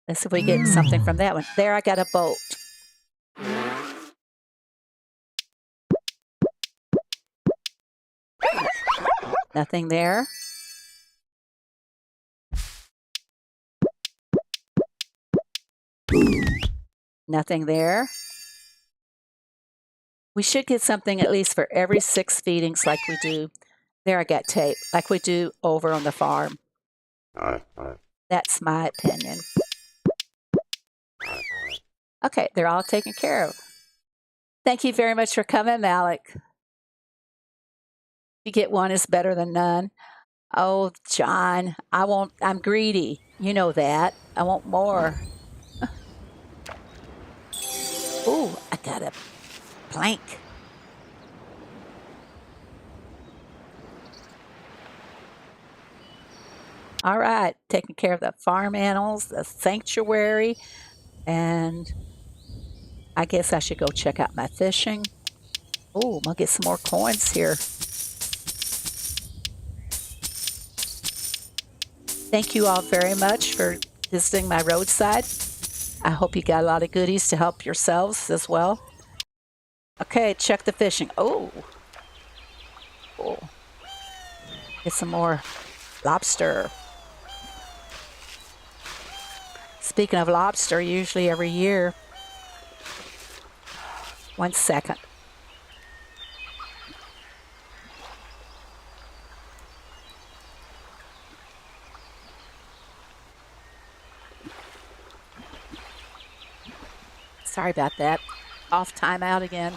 Let's see if we get something from that one. There, I got a boat. Nothing there. Nothing there. We should get something at least for every 6 feedings like we do. There, I got tape, like we do over on the farm. That's my opinion. Okay, they're all taken care of. Thank you very much for coming, Malik. You get one is better than none. Oh, John, I'm greedy. You know that. I want more. Ooh, I got a plank. All right, taking care of the farm animals, the sanctuary. And I guess I should go check out my fishing. Oh, I'm going to get some more coins here. Thank you all very much for visiting my roadside. I hope you got a lot of goodies to help yourselves as well. Okay, check the fishing. Oh, cool. Get some more lobster. Speaking of lobster, usually every year. 1 second. Sorry about that. Off timeout again.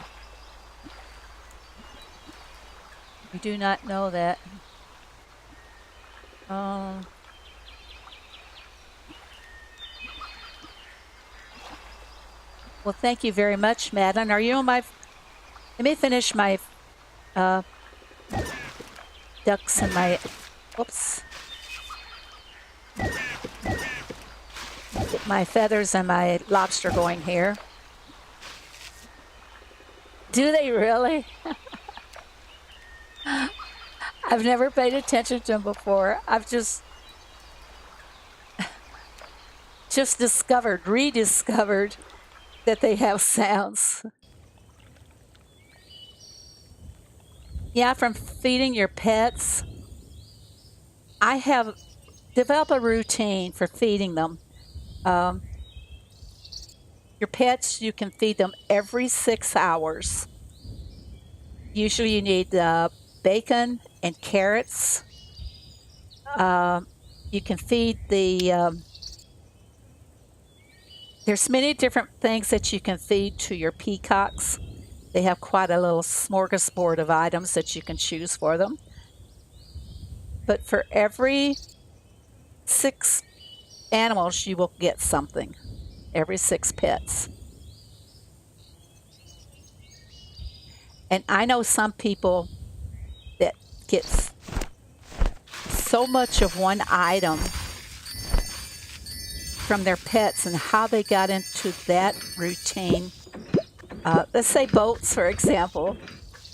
You do not know that. Well, thank you very much, Madeline. Are you on my... Let me finish my ducks and my... Whoops. Get my feathers and my lobster going here. Do they really? I've never paid attention to them before. I've just rediscovered that they have sounds. Yeah, from feeding your pets. I have developed a routine for feeding them. Your pets, you can feed them every 6 hours. Usually you need bacon and carrots. You can feed there's many different things that you can feed to your peacocks. They have quite a little smorgasbord of items that you can choose for them. But for every 6 animals, you will get something. Every 6 pets. And I know some people that get so much of one item from their pets, and how they got into that routine. Let's say boats, for example.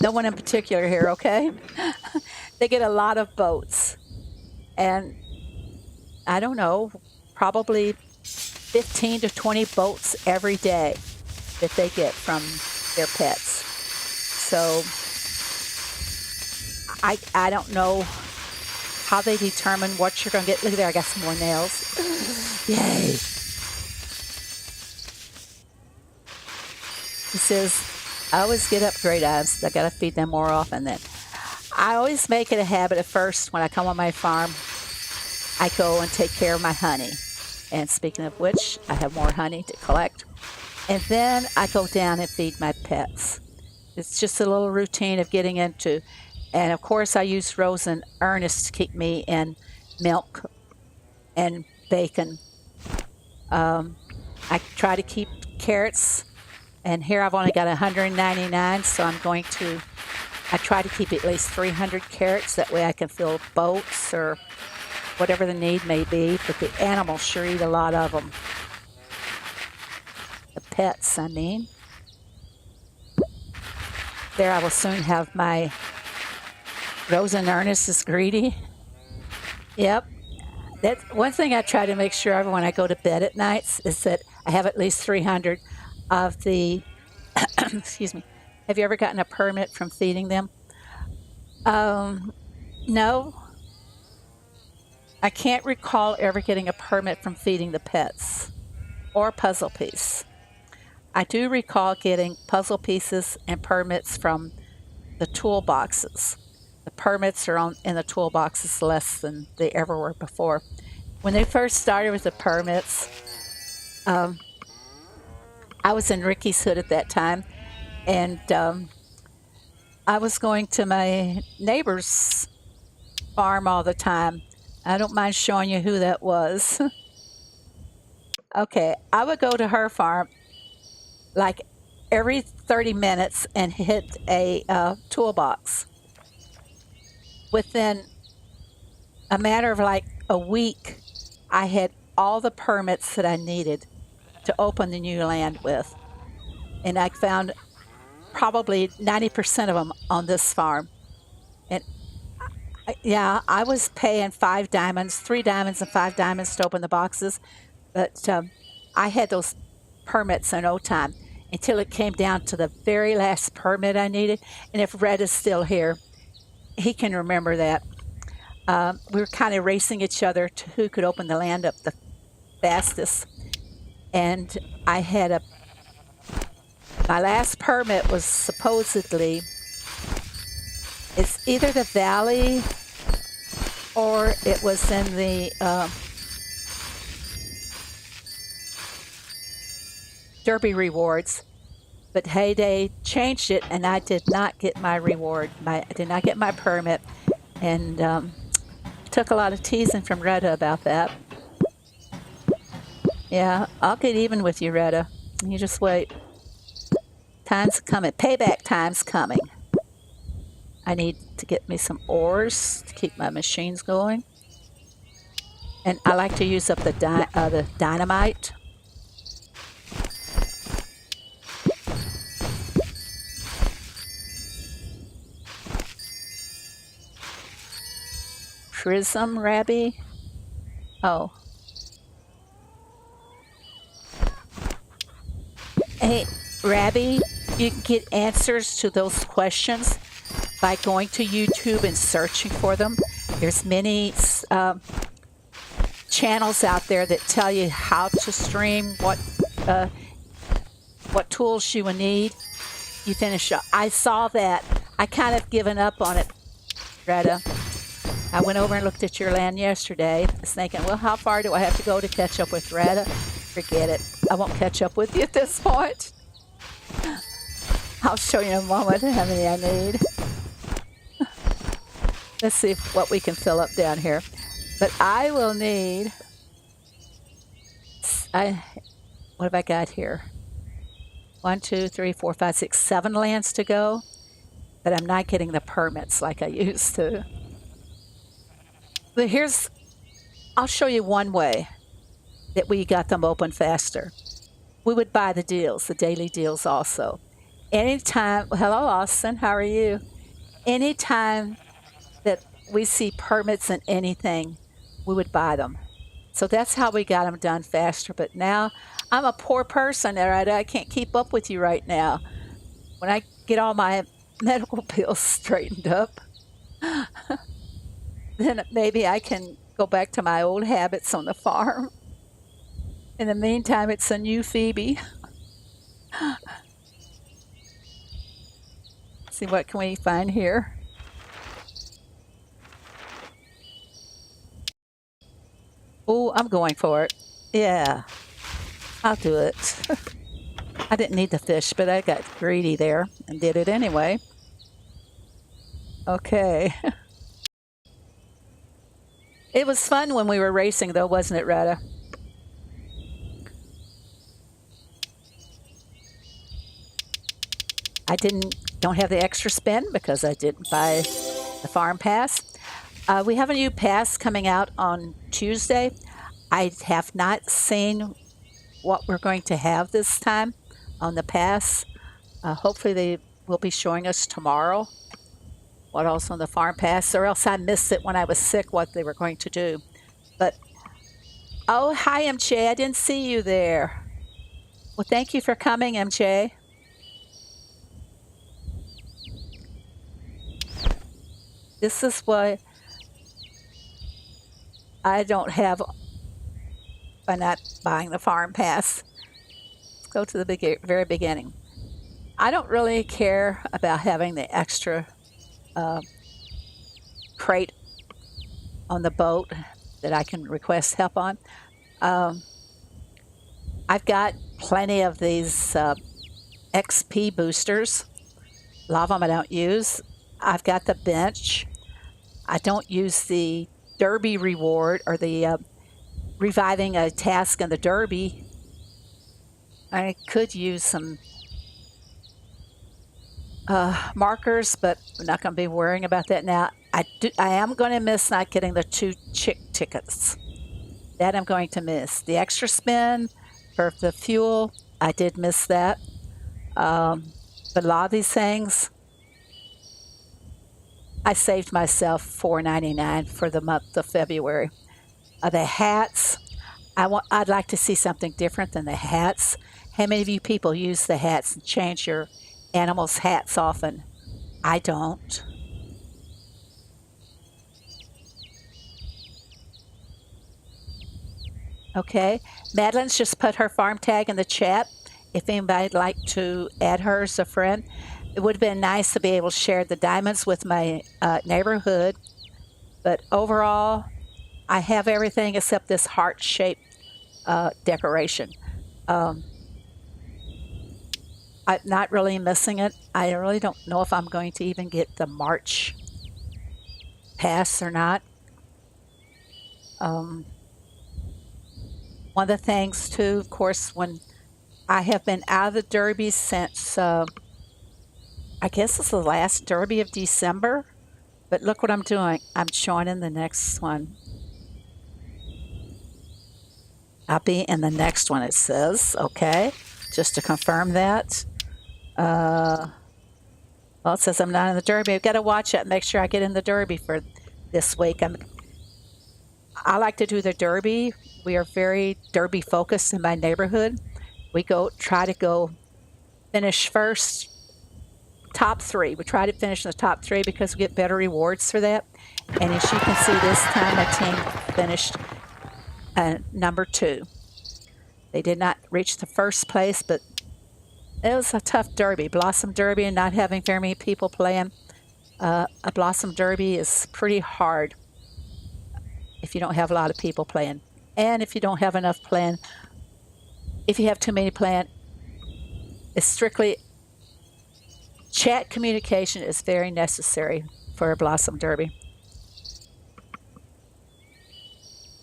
No one in particular here, okay? They get a lot of boats. And I don't know, probably 15 to 20 boats every day that they get from their pets. So I don't know how they determine what you're going to get. Look at there, I got some more nails. Yay. He says, I always get up great eyes. I got to feed them more often. Then I always make it a habit at first when I come on my farm, I go and take care of my honey. And speaking of which, I have more honey to collect. And then I go down and feed my pets. It's just a little routine of getting into. And of course, I use Rose and Ernest to keep me in milk and bacon. I try to keep carrots. And here I've only got 199, so I try to keep at least 300 carrots. That way I can fill boats or whatever the need may be. But the animals sure eat a lot of them. The pets, I mean. There I will soon have my Rose and Ernest is greedy. Yep. That's one thing I try to make sure of when I go to bed at nights is that I have at least 300 of the, excuse me, have you ever gotten a permit from feeding them? No. I can't recall ever getting a permit from feeding the pets or puzzle piece. I do recall getting puzzle pieces and permits from the toolboxes. The permits are in the toolboxes less than they ever were before. When they first started with the permits, I was in Ricky's Hood at that time, and I was going to my neighbor's farm all the time. I don't mind showing you who that was. Okay, I would go to her farm like every 30 minutes and hit a toolbox. Within a matter of like a week, I had all the permits that I needed. to open the new land with. And I found probably 90% of them on this farm. And yeah, I was paying 5 diamonds, 3 diamonds and 5 diamonds to open the boxes. But I had those permits in no time until it came down to the very last permit I needed. And if Red is still here, he can remember that. We were kind of racing each other to who could open the land up the fastest. And I had my last permit was supposedly, it's either the valley or it was in the Derby rewards. But hey, they changed it and I did not get my reward. I did not get my permit. And took a lot of teasing from Retta about that. Yeah, I'll get even with you, Retta. You just wait. Time's coming. Payback time's coming. I need to get me some ores to keep my machines going. And I like to use up the dynamite. Prism, Rabby? Oh. Hey, Rabby, you can get answers to those questions by going to YouTube and searching for them. There's many channels out there that tell you how to stream, what tools you will need. You finish up. I saw that. I kind of given up on it, Retta. I went over and looked at your land yesterday. I was thinking, well, how far do I have to go to catch up with Retta? Forget it. I won't catch up with you at this point. I'll show you in a moment how many I need. Let's see what we can fill up down here. But I will need, what have I got here? 1, 2, 3, 4, 5, 6, 7 lands to go. But I'm not getting the permits like I used to. But I'll show you one way that we got them open faster. We would buy the deals, the daily deals also. Anytime, hello Austin, how are you? Anytime that we see permits in anything, we would buy them. So that's how we got them done faster. But now I'm a poor person, right? I can't keep up with you right now. When I get all my medical bills straightened up, then maybe I can go back to my old habits on the farm. In the meantime, it's a new Phoebe. See, what can we find here? Oh, I'm going for it. Yeah, I'll do it. I didn't need the fish, but I got greedy there and did it anyway. Okay. It was fun when we were racing, though, wasn't it, Retta? I don't have the extra spin because I didn't buy the farm pass. We have a new pass coming out on Tuesday. I have not seen what we're going to have this time on the pass. Hopefully they will be showing us tomorrow what else on the farm pass, or else I missed it when I was sick what they were going to do. But, oh, hi, MJ. I didn't see you there. Well, thank you for coming, MJ. This is what I don't have by not buying the farm pass. Let's go to the very beginning. I don't really care about having the extra crate on the boat that I can request help on. I've got plenty of these XP boosters. A lot of them I don't use. I've got the bench. I don't use the Derby reward or the reviving a task in the Derby. I could use some markers, but I'm not going to be worrying about that now. I am going to miss not getting the 2 chick tickets. That I'm going to miss. The extra spin, For the fuel, I did miss that. But a lot of these things, I saved myself $4.99 for the month of February. The hats, I'd like to see something different than the hats. How many of you people use the hats and change your animals' hats often? I don't. Okay, Madeline's just put her farm tag in the chat. If anybody'd like to add her as a friend, it would have been nice to be able to share the diamonds with my neighborhood. But overall, I have everything except this heart-shaped decoration. I'm not really missing it. I really don't know if I'm going to even get the March pass or not. One of the things too, of course, when I have been out of the Derby since, I guess it's the last Derby of December, but look what I'm doing. I'm joining the next one. I'll be in the next one, it says, okay, just to confirm that. Well, it says I'm not in the Derby. I've got to watch it and make sure I get in the Derby for this week. I like to do the Derby. We are very Derby focused in my neighborhood. We try to go finish first, top three. We try to finish in the top three because we get better rewards for that. And as you can see, this time my team finished number 2. They did not reach the first place, but it was a tough derby. Blossom Derby, and not having very many people playing. A Blossom Derby is pretty hard if you don't have a lot of people playing. And if you don't have enough playing, if you have too many playing, it's strictly chat communication is very necessary for a Blossom Derby.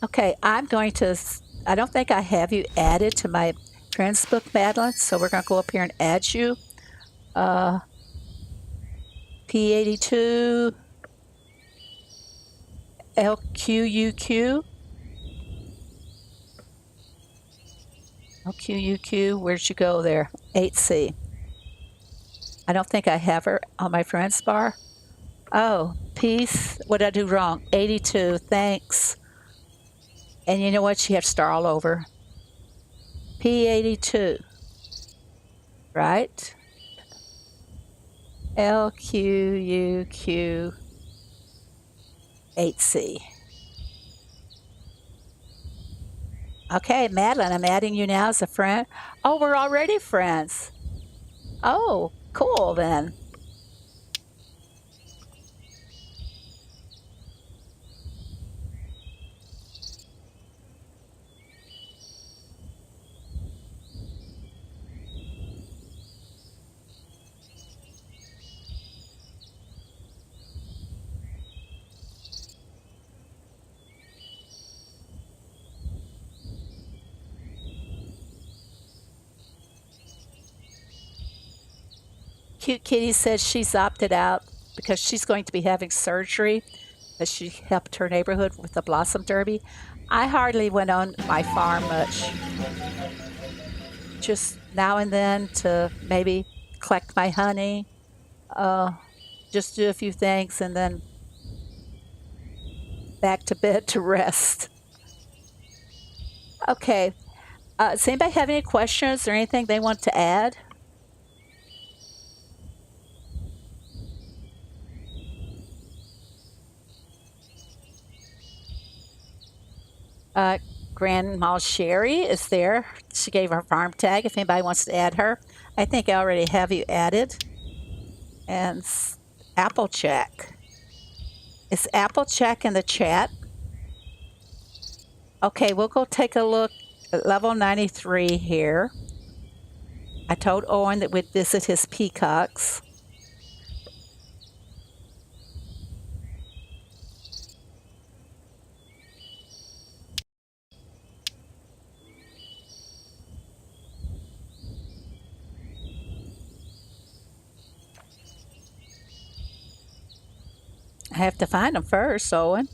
Okay, I don't think I have you added to my friends book, Madeline, so we're going to go up here and add you. P82 LQUQ. LQUQ, where'd you go there? 8C. I don't think I have her on my friends bar. Oh, peace. What did I do wrong? 82, thanks. And you know what? She had to start all over. P82, right? LQUQ 8C. Okay, Madeline, I'm adding you now as a friend. Oh, we're already friends. Oh, cool then. Cute Kitty says she's opted out because she's going to be having surgery, but she helped her neighborhood with the Blossom Derby. I hardly went on my farm much. Just now and then to maybe collect my honey, just do a few things, and then back to bed to rest. Okay. Does anybody have any questions or anything they want to add? Grandma Sherry is there. She gave her farm tag if anybody wants to add her. I think I already have you added. And Applejack. Is Applejack in the chat? Okay, we'll go take a look at level 93 here. I told Owen that we'd visit his peacocks. I have to find them first, Owen.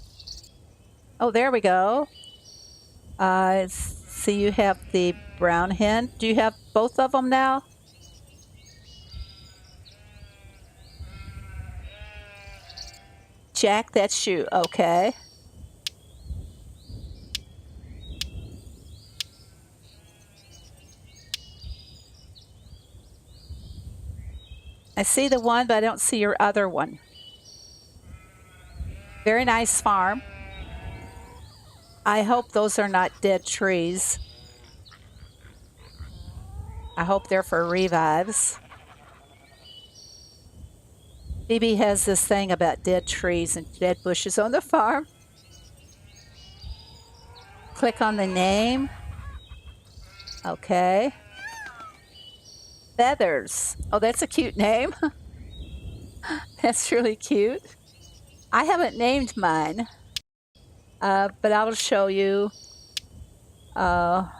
Oh, there we go. See, you have the brown hen. Do you have both of them now? Jack, that's you. Okay. I see the one, but I don't see your other one. Very nice farm. I hope those are not dead trees. I hope they're for revives. Phoebe has this thing about dead trees and dead bushes on the farm. Click on the name. Okay. Feathers. Oh, that's a cute name. That's really cute. I haven't named mine, but I will show you. On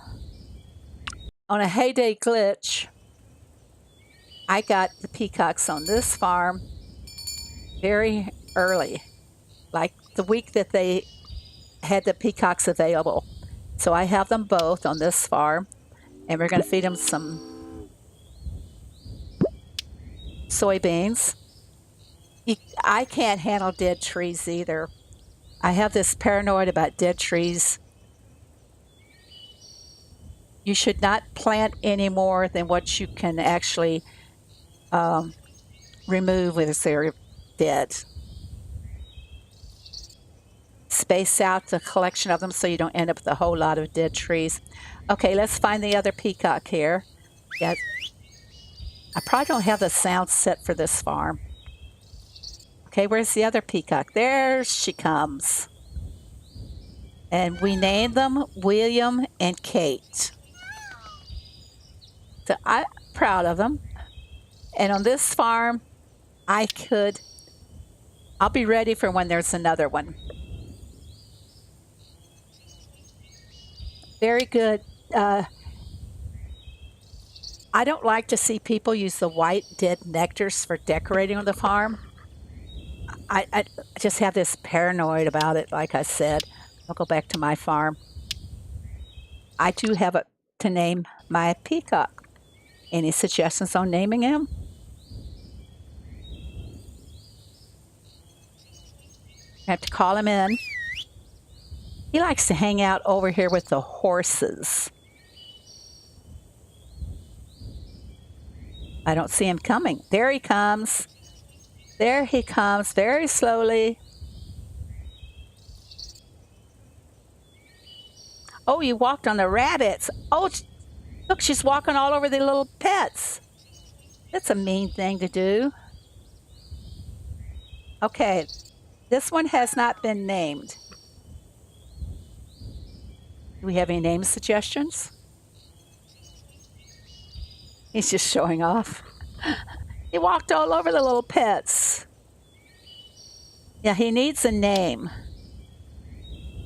a heyday glitch, I got the peacocks on this farm very early, like the week that they had the peacocks available. So I have them both on this farm, and we're going to feed them some soybeans. I can't handle dead trees either. I have this paranoid about dead trees. You should not plant any more than what you can actually remove if they're dead. Space out the collection of them so you don't end up with a whole lot of dead trees. Okay, let's find the other peacock here. Yeah, I probably don't have the sound set for this farm. Okay, where's the other peacock? There she comes. And we named them William and Kate. So I'm proud of them. And on this farm, I'll be ready for when there's another one. Very good. I don't like to see people use the white dead nectars for decorating on the farm. I just have this paranoid about it, like I said. I'll go back to my farm. I do have to name my peacock. Any suggestions on naming him? I have to call him in. He likes to hang out over here with the horses. I don't see him coming. There he comes. There he comes, very slowly. Oh, you walked on the rabbits. Oh, look, she's walking all over the little pets. That's a mean thing to do. Okay, this one has not been named. Do we have any name suggestions? He's just showing off. He walked all over the little pets. Yeah, he needs a name.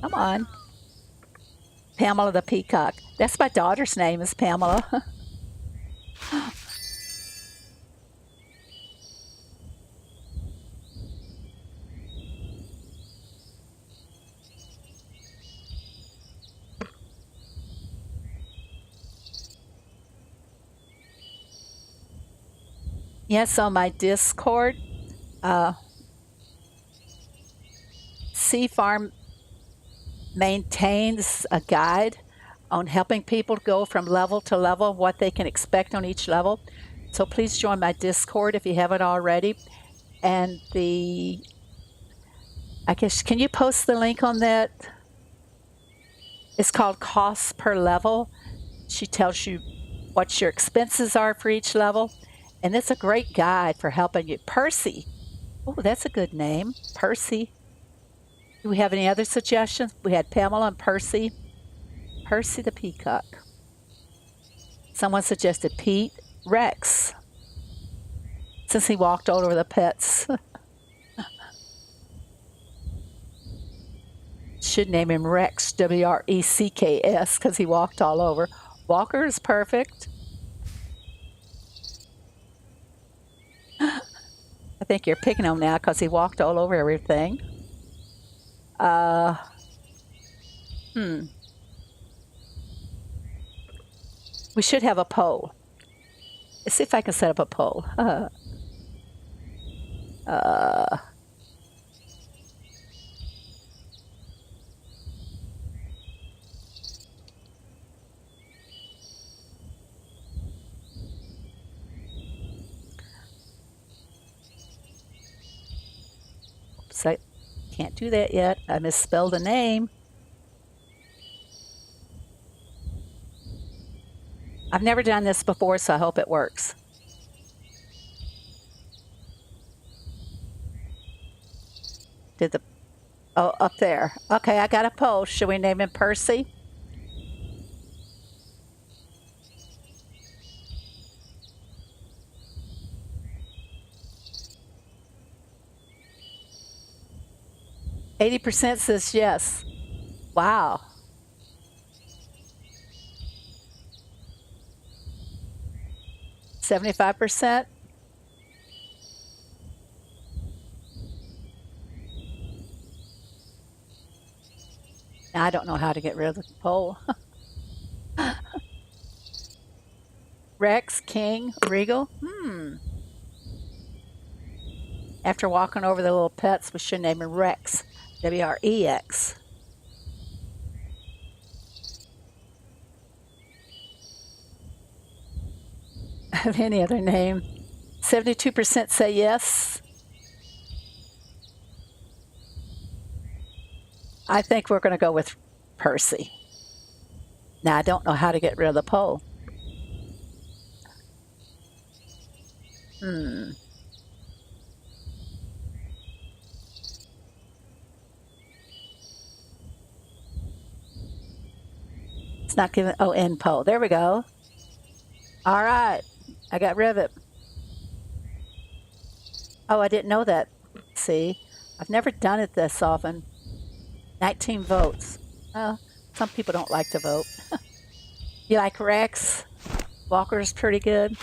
Come on. Pamela the peacock. That's my daughter's name is Pamela. Yes, on my Discord, Sea Farm maintains a guide on helping people go from level to level, what they can expect on each level. So please join my Discord if you haven't already. And I guess, can you post the link on that? It's called Costs Per Level. She tells you what your expenses are for each level. And it's a great guide for helping you. Percy. Oh, that's a good name. Percy. Do we have any other suggestions? We had Pamela and Percy. Percy the peacock. Someone suggested Pete Rex, since he walked all over the pets. Should name him Rex, W-R-E-C-K-S, because he walked all over. Walker is perfect. I think you're picking him now because he walked all over everything. We should have a poll. Let's see if I can set up a poll. Oops, I can't do that yet. I misspelled a name. I've never done this before, so I hope it works. Oh, up there. Okay, I got a poll. Should we name him Percy? %80 says yes. Wow. $75%. Now, I don't know how to get rid of the poll. Rex, King, Regal. After walking over the little pets, we should name him Rex. W-R-E-X. Have any other name? 72% say yes. I think we're going to go with Percy. Now, I don't know how to get rid of the poll. It's not giving, oh, end poll. There we go. All right. I got rid of it. Oh, I didn't know that. See, I've never done it this often. 19 votes. Well, some people don't like to vote. You like Rex? Walker's pretty good.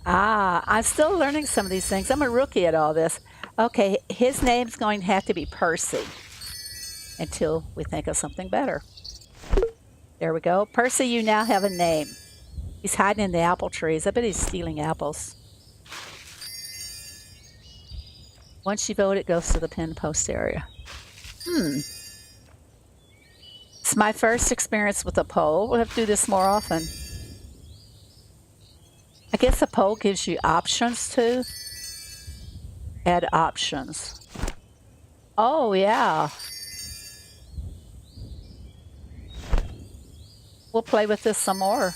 I'm still learning some of these things. I'm a rookie at all this. Okay, his name's going to have to be Percy until we think of something better. There we go. Percy, you now have a name. He's hiding in the apple trees. I bet he's stealing apples. Once you vote, it goes to the pin post area. It's my first experience with a poll. We'll have to do this more often. I guess a poll gives you options too. Add options. Oh, yeah. We'll play with this some more.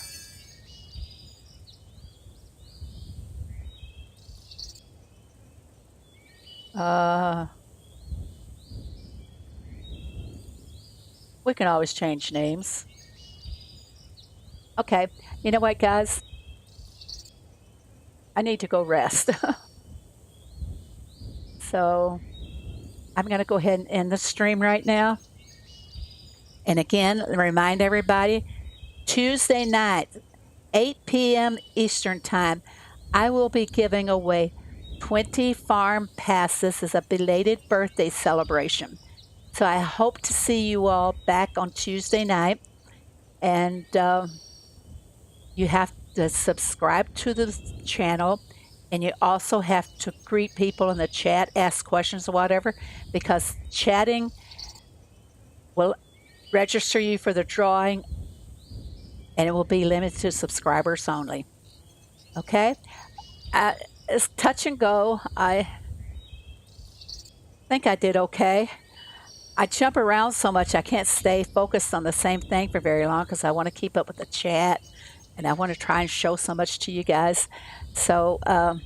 We can always change names. Okay, you know what, guys? I need to go rest. So I'm going to go ahead and end the stream right now. And again, remind everybody, Tuesday night, 8 p.m. Eastern Time, I will be giving away 20 farm passes as a belated birthday celebration. So I hope to see you all back on Tuesday night. And you have to subscribe to the channel. And you also have to greet people in the chat, ask questions or whatever, because chatting will register you for the drawing, and it will be limited to subscribers only. Okay? It's touch and go. I think I did okay. I jump around so much I can't stay focused on the same thing for very long because I want to keep up with the chat, and I want to try and show so much to you guys. So I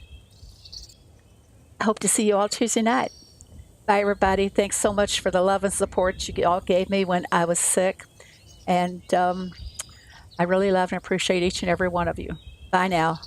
hope to see you all Tuesday night. Bye, everybody. Thanks so much for the love and support you all gave me when I was sick. And I really love and appreciate each and every one of you. Bye now.